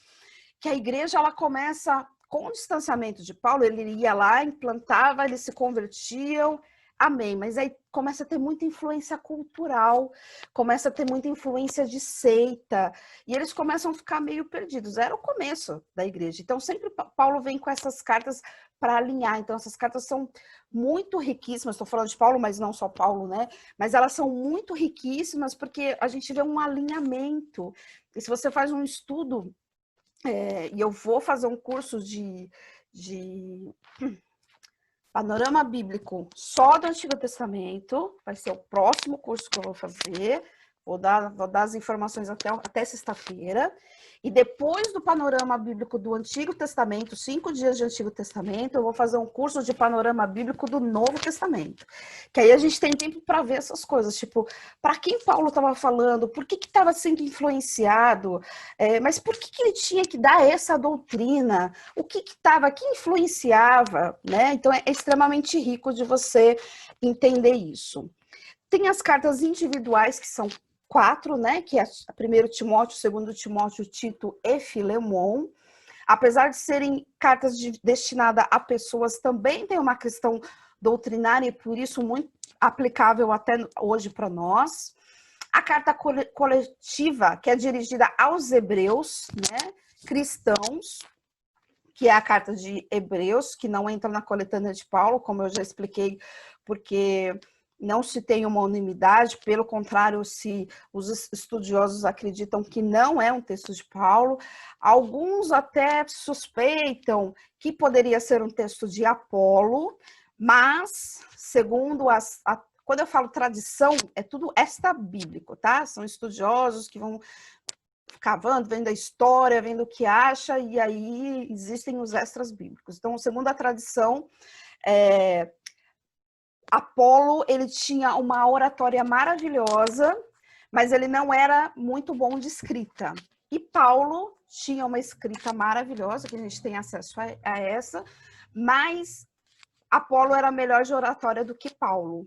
que a igreja, ela começa com o distanciamento de Paulo, ele ia lá, implantava, eles se convertiam, amém, mas aí começa a ter muita influência cultural, começa a ter muita influência de seita, e eles começam a ficar meio perdidos. Era o começo da igreja. Então, sempre Paulo vem com essas cartas para alinhar. Então, essas cartas são muito riquíssimas. Estou falando de Paulo, mas não só Paulo, né? Mas elas são muito riquíssimas porque a gente vê um alinhamento. E se você faz um estudo, e eu vou fazer um curso de panorama bíblico só do Antigo Testamento, vai ser o próximo curso que eu vou fazer, vou dar as informações até sexta-feira, e depois do panorama bíblico do Antigo Testamento, 5 dias de Antigo Testamento, eu vou fazer um curso de panorama bíblico do Novo Testamento, que aí a gente tem tempo para ver essas coisas, tipo, para quem Paulo estava falando, por que estava sendo influenciado, mas por que ele tinha que dar essa doutrina, o que influenciava, né? Então é extremamente rico de você entender isso. Tem as cartas individuais, que são 4, né? Que é 1 Timóteo, 2 Timóteo, Tito e Filemon. Apesar de serem cartas destinadas a pessoas, também tem uma questão doutrinária e por isso muito aplicável até hoje para nós. A carta coletiva, que é dirigida aos hebreus, né? Cristãos, que é a carta de Hebreus, que não entra na coletânea de Paulo, como eu já expliquei, porque não se tem uma unanimidade, pelo contrário, se os estudiosos acreditam que não é um texto de Paulo, alguns até suspeitam que poderia ser um texto de Apolo, mas, segundo quando eu falo tradição, é tudo extra-bíblico, tá? São estudiosos que vão cavando, vendo a história, vendo o que acha, e aí existem os extras bíblicos. Então, segundo a tradição, Apolo, ele tinha uma oratória maravilhosa, mas ele não era muito bom de escrita. E Paulo tinha uma escrita maravilhosa, que a gente tem acesso a essa, mas Apolo era melhor de oratória do que Paulo.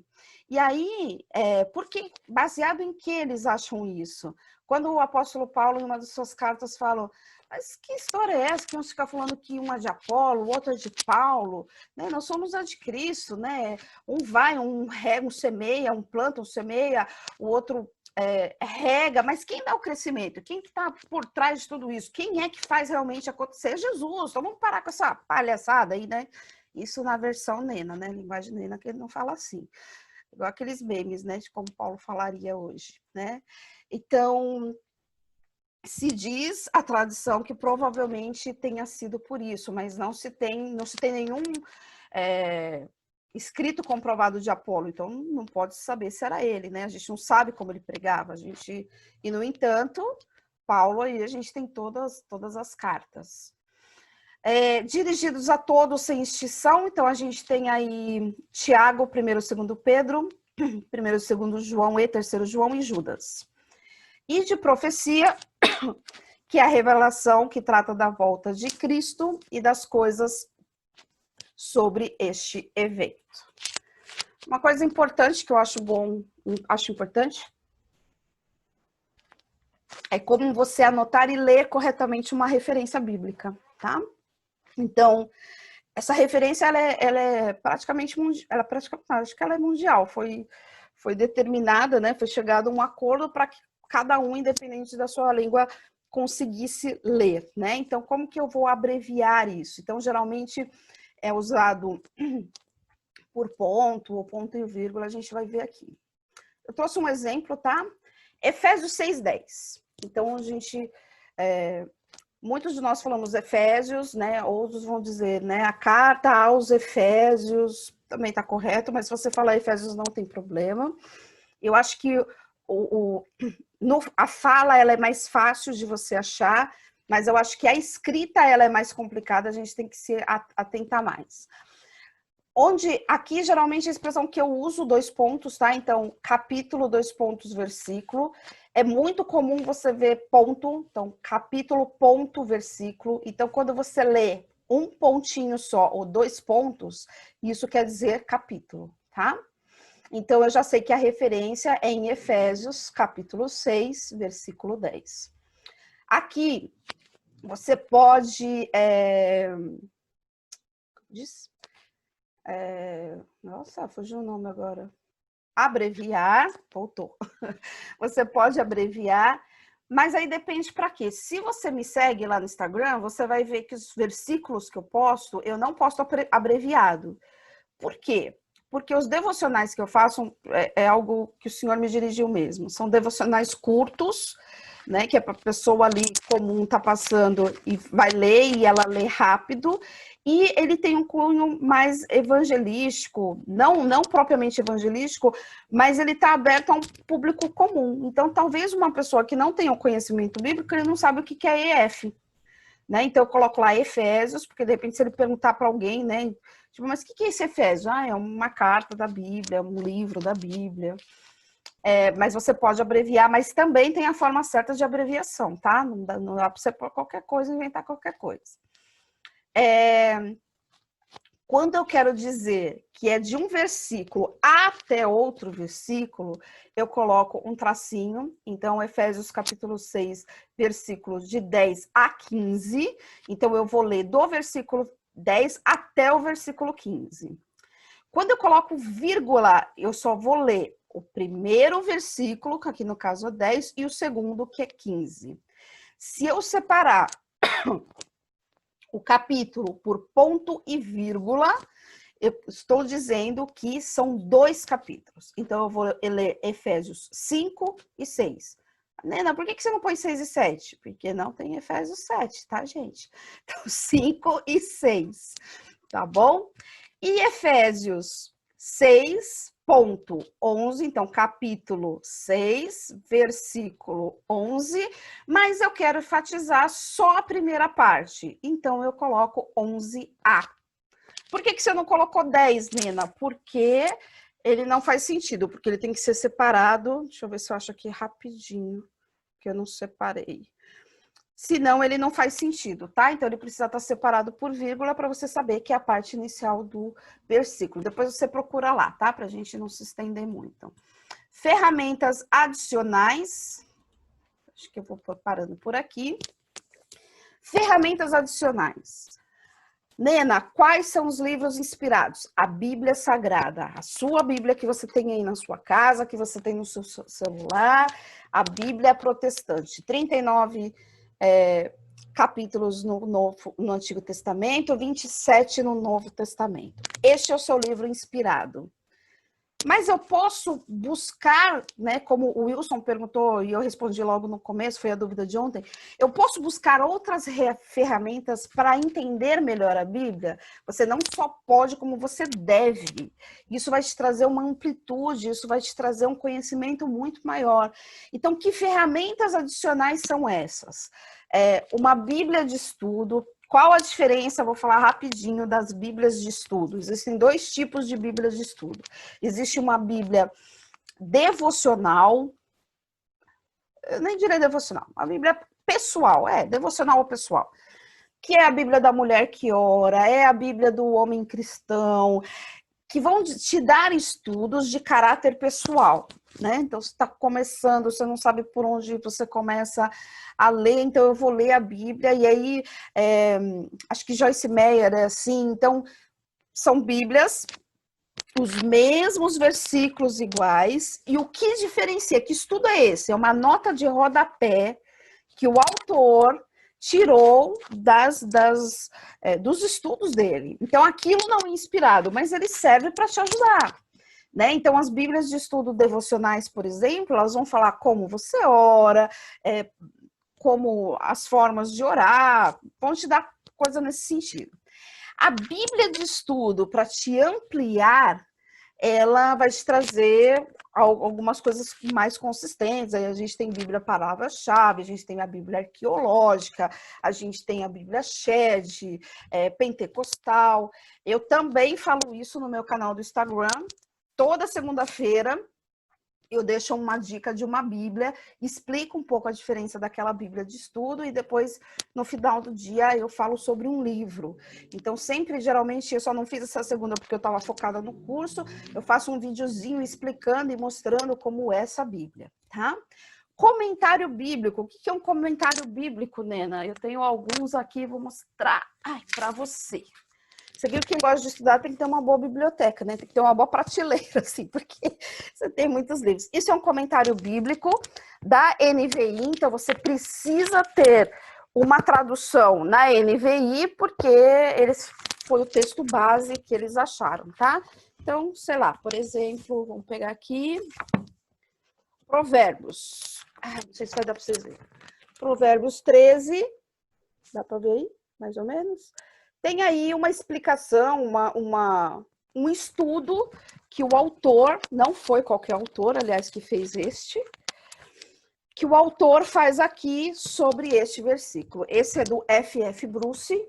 E aí, porque baseado em que eles acham isso? Quando o apóstolo Paulo, em uma de suas cartas, fala, mas que história é essa? Que uns ficam falando que um é de Apolo, o outro é de Paulo, né? Nós somos a de Cristo, né? Um vai, um rega, um semeia, um planta, um semeia, o outro rega, mas quem dá o crescimento? Quem que está por trás de tudo isso? Quem é que faz realmente acontecer? Jesus. Então vamos parar com essa palhaçada aí, né? Isso na versão Nena, né? Linguagem Nena, que ele não fala assim. Igual aqueles memes, né? De como Paulo falaria hoje, né? Então, se diz a tradição que provavelmente tenha sido por isso, mas não se tem nenhum escrito comprovado de Apolo, então não pode saber se era ele, né? A gente não sabe como ele pregava, e no entanto, Paulo, aí a gente tem todas as cartas. Dirigidos a todos sem extinção, então a gente tem aí Tiago, 1º e 2º Pedro, 1º e 2º João e 3º João e Judas. E de profecia, que é a revelação que trata da volta de Cristo e das coisas sobre este evento. Uma coisa importante que eu acho importante é como você anotar e ler corretamente uma referência bíblica, tá? Então, essa referência, ela é praticamente mundial, acho que ela é mundial, foi determinada, né? Foi chegado a um acordo para que cada um, independente da sua língua, conseguisse ler, né? Então, como que eu vou abreviar isso? Então, geralmente é usado por ponto ou ponto e vírgula, a gente vai ver aqui. Eu trouxe um exemplo, tá? Efésios 6:10. Então, a gente... muitos de nós falamos Efésios, né? Outros vão dizer, né? A carta aos Efésios, também está correto, mas se você falar Efésios não tem problema. Eu acho que a fala ela é mais fácil de você achar, mas eu acho que a escrita ela é mais complicada, a gente tem que se atentar mais. Aqui, geralmente, a expressão que eu uso, 2 pontos, tá? Então, capítulo, 2 pontos, versículo. É muito comum você ver ponto, então, capítulo, ponto, versículo. Então, quando você lê um pontinho só ou 2 pontos, isso quer dizer capítulo, tá? Então, eu já sei que a referência é em Efésios, capítulo 6, versículo 10. Aqui, você pode... nossa, fugiu o nome agora. Abreviar, voltou. Você pode abreviar, mas aí depende para quê. Se você me segue lá no Instagram, você vai ver que os versículos que eu posto, eu não posto abreviado. Por quê? Porque os devocionais que eu faço é algo que o Senhor me dirigiu mesmo. São devocionais curtos, né? Que é para a pessoa ali comum tá passando e vai ler e ela lê rápido. E ele tem um cunho mais evangelístico, não propriamente evangelístico, mas ele está aberto a um público comum. Então, talvez uma pessoa que não tenha o conhecimento bíblico, ele não sabe o que é EF. Né? Então, eu coloco lá Efésios, porque de repente, se ele perguntar para alguém, né? Tipo, mas o que é esse Efésios? É uma carta da Bíblia, é um livro da Bíblia. Mas você pode abreviar, mas também tem a forma certa de abreviação, tá? Não dá para você pôr qualquer coisa, inventar qualquer coisa. Quando eu quero dizer que é de um versículo até outro versículo, eu coloco um tracinho. Então, Efésios capítulo 6, versículos de 10 a 15. Então, eu vou ler do versículo 10 até o versículo 15. Quando eu coloco vírgula, eu só vou ler o primeiro versículo, que aqui no caso é 10, e o segundo, que é 15. Se eu separar o capítulo por ponto e vírgula, eu estou dizendo que são 2 capítulos. Então, eu vou ler Efésios 5 e 6. Nena, por que você não põe 6 e 7? Porque não tem Efésios 7, tá, gente? Então, 5 e 6, tá bom? E Efésios 6.11, então, capítulo 6, versículo 11, mas eu quero enfatizar só a primeira parte, então eu coloco 11a. Por que você não colocou 10, Nina? Porque ele não faz sentido, porque ele tem que ser separado. Deixa eu ver se eu acho aqui rapidinho, que eu não separei. Senão, ele não faz sentido, tá? Então, ele precisa estar separado por vírgula para você saber que é a parte inicial do versículo. Depois você procura lá, tá? Para a gente não se estender muito. Ferramentas adicionais. Acho que eu vou parando por aqui. Ferramentas adicionais. Nena, quais são os livros inspirados? A Bíblia Sagrada, a sua Bíblia que você tem aí na sua casa, que você tem no seu celular, a Bíblia Protestante, 39 capítulos no Antigo Testamento, 27 no Novo Testamento. Este é o seu livro inspirado. Mas eu posso buscar, né, como o Wilson perguntou e eu respondi logo no começo, foi a dúvida de ontem, eu posso buscar outras ferramentas para entender melhor a Bíblia? Você não só pode, como você deve. Isso vai te trazer uma amplitude, isso vai te trazer um conhecimento muito maior. Então, que ferramentas adicionais são essas? Uma Bíblia de estudo. Qual a diferença? Vou falar rapidinho das Bíblias de estudo. Existem dois tipos de Bíblias de estudo. Existe uma Bíblia devocional, eu nem direi devocional, uma Bíblia pessoal, devocional ou pessoal, que é a Bíblia da mulher que ora, é a Bíblia do homem cristão, que vão te dar estudos de caráter pessoal, né? Então, você está começando, você não sabe por onde você começa a ler, então eu vou ler a Bíblia, e aí, acho que Joyce Meyer é assim, então, são Bíblias, os mesmos versículos iguais, e o que diferencia, que estudo é esse? É uma nota de rodapé que o autor tirou dos estudos dele. Então, aquilo não é inspirado, mas ele serve para te ajudar. Né? Então, as Bíblias de estudo devocionais, por exemplo, elas vão falar como você ora, como as formas de orar, vão te dar coisa nesse sentido. A Bíblia de estudo, para te ampliar, ela vai te trazer algumas coisas mais consistentes. Aí a gente tem Bíblia palavra-chave, a gente tem a Bíblia arqueológica, a gente tem a Bíblia Shed, pentecostal. Eu também falo isso no meu canal do Instagram. Toda segunda-feira eu deixo uma dica de uma Bíblia, explico um pouco a diferença daquela Bíblia de estudo e depois, no final do dia, eu falo sobre um livro. Então, sempre, geralmente, eu só não fiz essa segunda porque eu estava focada no curso, eu faço um videozinho explicando e mostrando como é essa Bíblia, tá? Comentário bíblico. O que é um comentário bíblico, Nena? Eu tenho alguns aqui, vou mostrar para você. Você viu que quem gosta de estudar tem que ter uma boa biblioteca, né? Tem que ter uma boa prateleira, assim, porque você tem muitos livros. Isso é um comentário bíblico da NVI, então você precisa ter uma tradução na NVI, porque foi o texto base que eles acharam, tá? Então, sei lá, por exemplo, vamos pegar aqui Provérbios. Não sei se vai dar para vocês verem. Provérbios 13, dá para ver aí, mais ou menos? Tem aí uma explicação, um estudo que o autor, não foi qualquer autor, aliás, que fez que o autor faz aqui sobre este versículo. Esse é do F.F. Bruce,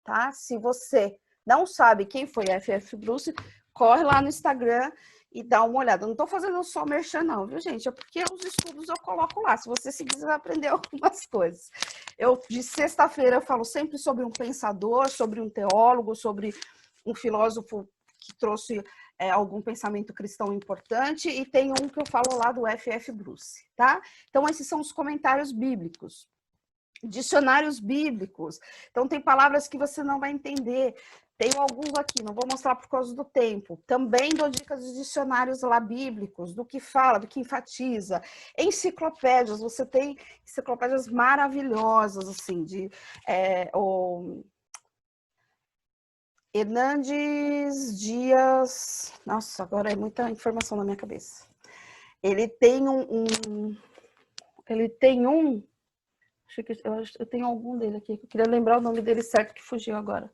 tá? Se você não sabe quem foi F.F. Bruce, corre lá no Instagram e dá uma olhada. Eu não estou fazendo só merchan, não, viu, gente? É porque os estudos eu coloco lá. Se você seguir, você vai aprender algumas coisas. De sexta-feira, eu falo sempre sobre um pensador, sobre um teólogo, sobre um filósofo que trouxe algum pensamento cristão importante, e tem um que eu falo lá do F.F. Bruce, tá? Então, esses são os comentários bíblicos. Dicionários bíblicos. Então, tem palavras que você não vai entender. Tenho alguns aqui, não vou mostrar por causa do tempo. Também dou dicas de dicionários lá bíblicos, do que fala, do que enfatiza. Enciclopédias, você tem enciclopédias maravilhosas, assim, Hernandes Dias... Nossa, agora é muita informação na minha cabeça. Ele tem acho que eu tenho algum dele aqui, eu queria lembrar o nome dele certo, que fugiu agora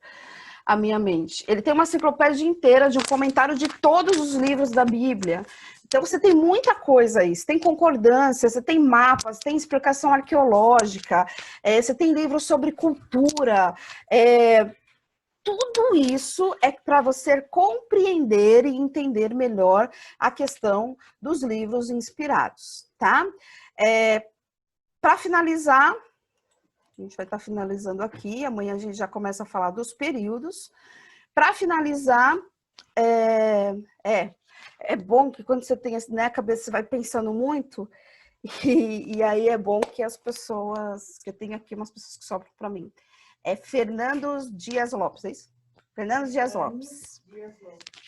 a minha mente. Ele tem uma enciclopédia inteira de um comentário de todos os livros da Bíblia. Então, você tem muita coisa aí. Você tem concordância, você tem mapas, tem explicação arqueológica, você tem livros sobre cultura. Tudo isso é para você compreender e entender melhor a questão dos livros inspirados, tá? Para finalizar, a gente vai estar finalizando aqui, amanhã a gente já começa a falar dos períodos. Para finalizar, é bom que quando você tem na cabeça, você vai pensando muito, e aí é bom que as pessoas, que eu tenho aqui umas pessoas que sobram para mim, Fernando Dias Lopes, é isso? Fernando Dias Lopes,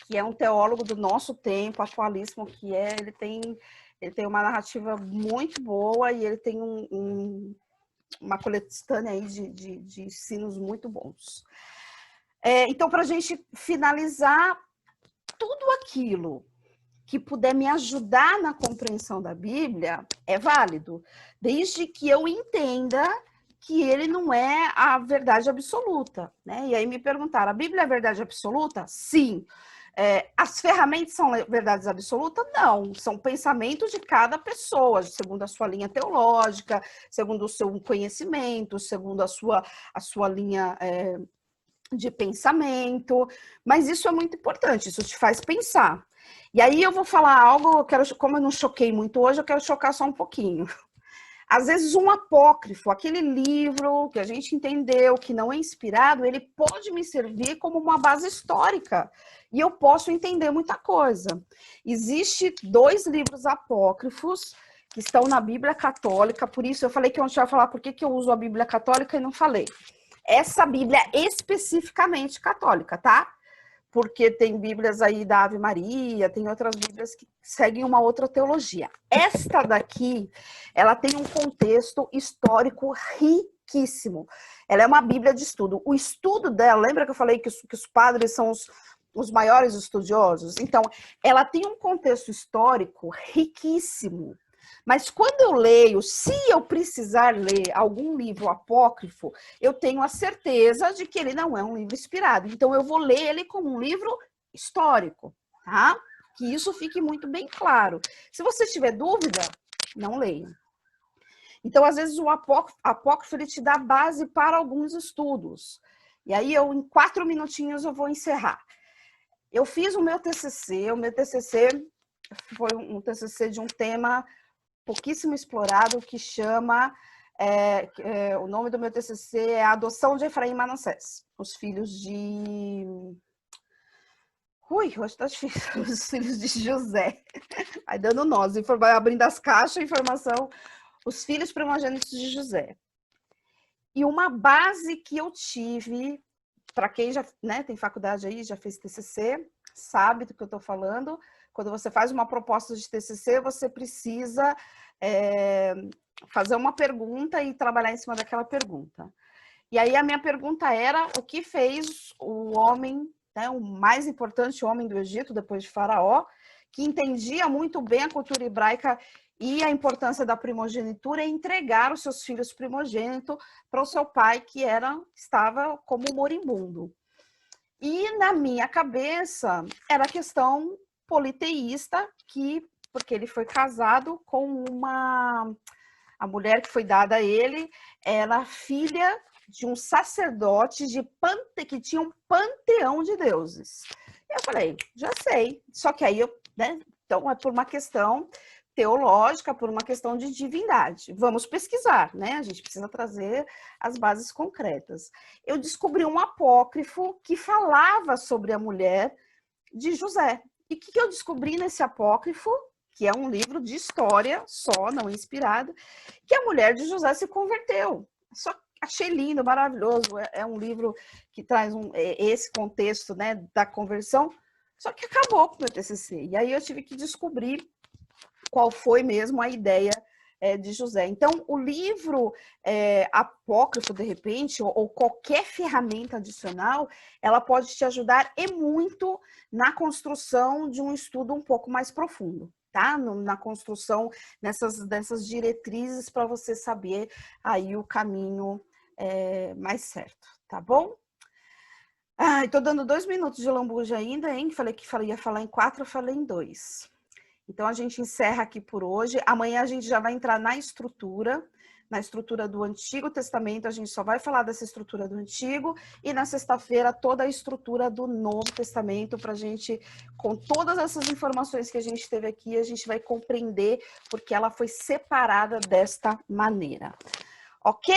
que é um teólogo do nosso tempo, atualíssimo, ele tem uma narrativa muito boa e ele tem uma coletânea aí de ensinos muito bons. Então, para a gente finalizar, tudo aquilo que puder me ajudar na compreensão da Bíblia é válido, desde que eu entenda que ele não é a verdade absoluta, né? E aí me perguntaram, a Bíblia é a verdade absoluta? Sim. As ferramentas são verdades absolutas? Não, são pensamentos de cada pessoa, segundo a sua linha teológica, segundo o seu conhecimento, segundo a sua linha de pensamento, mas isso é muito importante, isso te faz pensar. E aí eu vou falar algo, como eu não choquei muito hoje, eu quero chocar só um pouquinho. Às vezes um apócrifo, aquele livro que a gente entendeu que não é inspirado, ele pode me servir como uma base histórica e eu posso entender muita coisa. Existem 2 livros apócrifos que estão na Bíblia Católica, por isso eu falei que eu ia falar por que eu uso a Bíblia Católica e não falei. Essa Bíblia é especificamente católica, tá? Porque tem Bíblias aí da Ave Maria, tem outras Bíblias que seguem uma outra teologia. Esta daqui, ela tem um contexto histórico riquíssimo. Ela é uma Bíblia de estudo. O estudo dela, lembra que eu falei que os padres são os maiores estudiosos? Então, ela tem um contexto histórico riquíssimo. Mas quando eu leio, se eu precisar ler algum livro apócrifo, eu tenho a certeza de que ele não é um livro inspirado. Então, eu vou ler ele como um livro histórico, tá? Que isso fique muito bem claro. Se você tiver dúvida, não leia. Então, às vezes, o apócrifo ele te dá base para alguns estudos. E aí, em 4 minutinhos, eu vou encerrar. Eu fiz o meu TCC foi um TCC de um tema pouquíssimo explorado, que chama, o nome do meu TCC é A Adoção de Efraim e Manassés, os filhos de... hoje tá difícil, os filhos de José. Vai dando nós, vai abrindo as caixas, informação, os filhos primogênitos de José. E uma base que eu tive, para quem já tem faculdade aí, já fez TCC, sabe do que eu estou falando. Quando você faz uma proposta de TCC, você precisa fazer uma pergunta e trabalhar em cima daquela pergunta. E aí a minha pergunta era o que fez o homem, o mais importante homem do Egito, depois de Faraó, que entendia muito bem a cultura hebraica e a importância da primogenitura e entregar os seus filhos primogênitos para o seu pai, que estava como moribundo. E na minha cabeça era a questão politeísta, porque ele foi casado com a mulher que foi dada a ele, era filha de um sacerdote que tinha um panteão de deuses. Eu falei, já sei, só que aí então é por uma questão teológica, por uma questão de divindade. Vamos pesquisar, né? A gente precisa trazer as bases concretas. Eu descobri um apócrifo que falava sobre a mulher de José. E o que eu descobri nesse apócrifo, que é um livro de história só, não inspirado, que a mulher de José se converteu. Só achei lindo, maravilhoso. É um livro que traz esse contexto, né, da conversão, só que acabou com o meu TCC. E aí eu tive que descobrir qual foi mesmo a ideia de José. Então, o livro apócrifo, de repente, ou qualquer ferramenta adicional, ela pode te ajudar e muito na construção de um estudo um pouco mais profundo, tá? Na construção dessas diretrizes para você saber aí o caminho mais certo, tá bom? Tô dando 2 minutos de lambuja ainda, hein? Falei que ia falar em 4, eu falei em 2. Então, a gente encerra aqui por hoje. Amanhã a gente já vai entrar na estrutura do Antigo Testamento. A gente só vai falar dessa estrutura do Antigo. E na sexta-feira, toda a estrutura do Novo Testamento, para a gente, com todas essas informações que a gente teve aqui, a gente vai compreender porque ela foi separada desta maneira. Ok?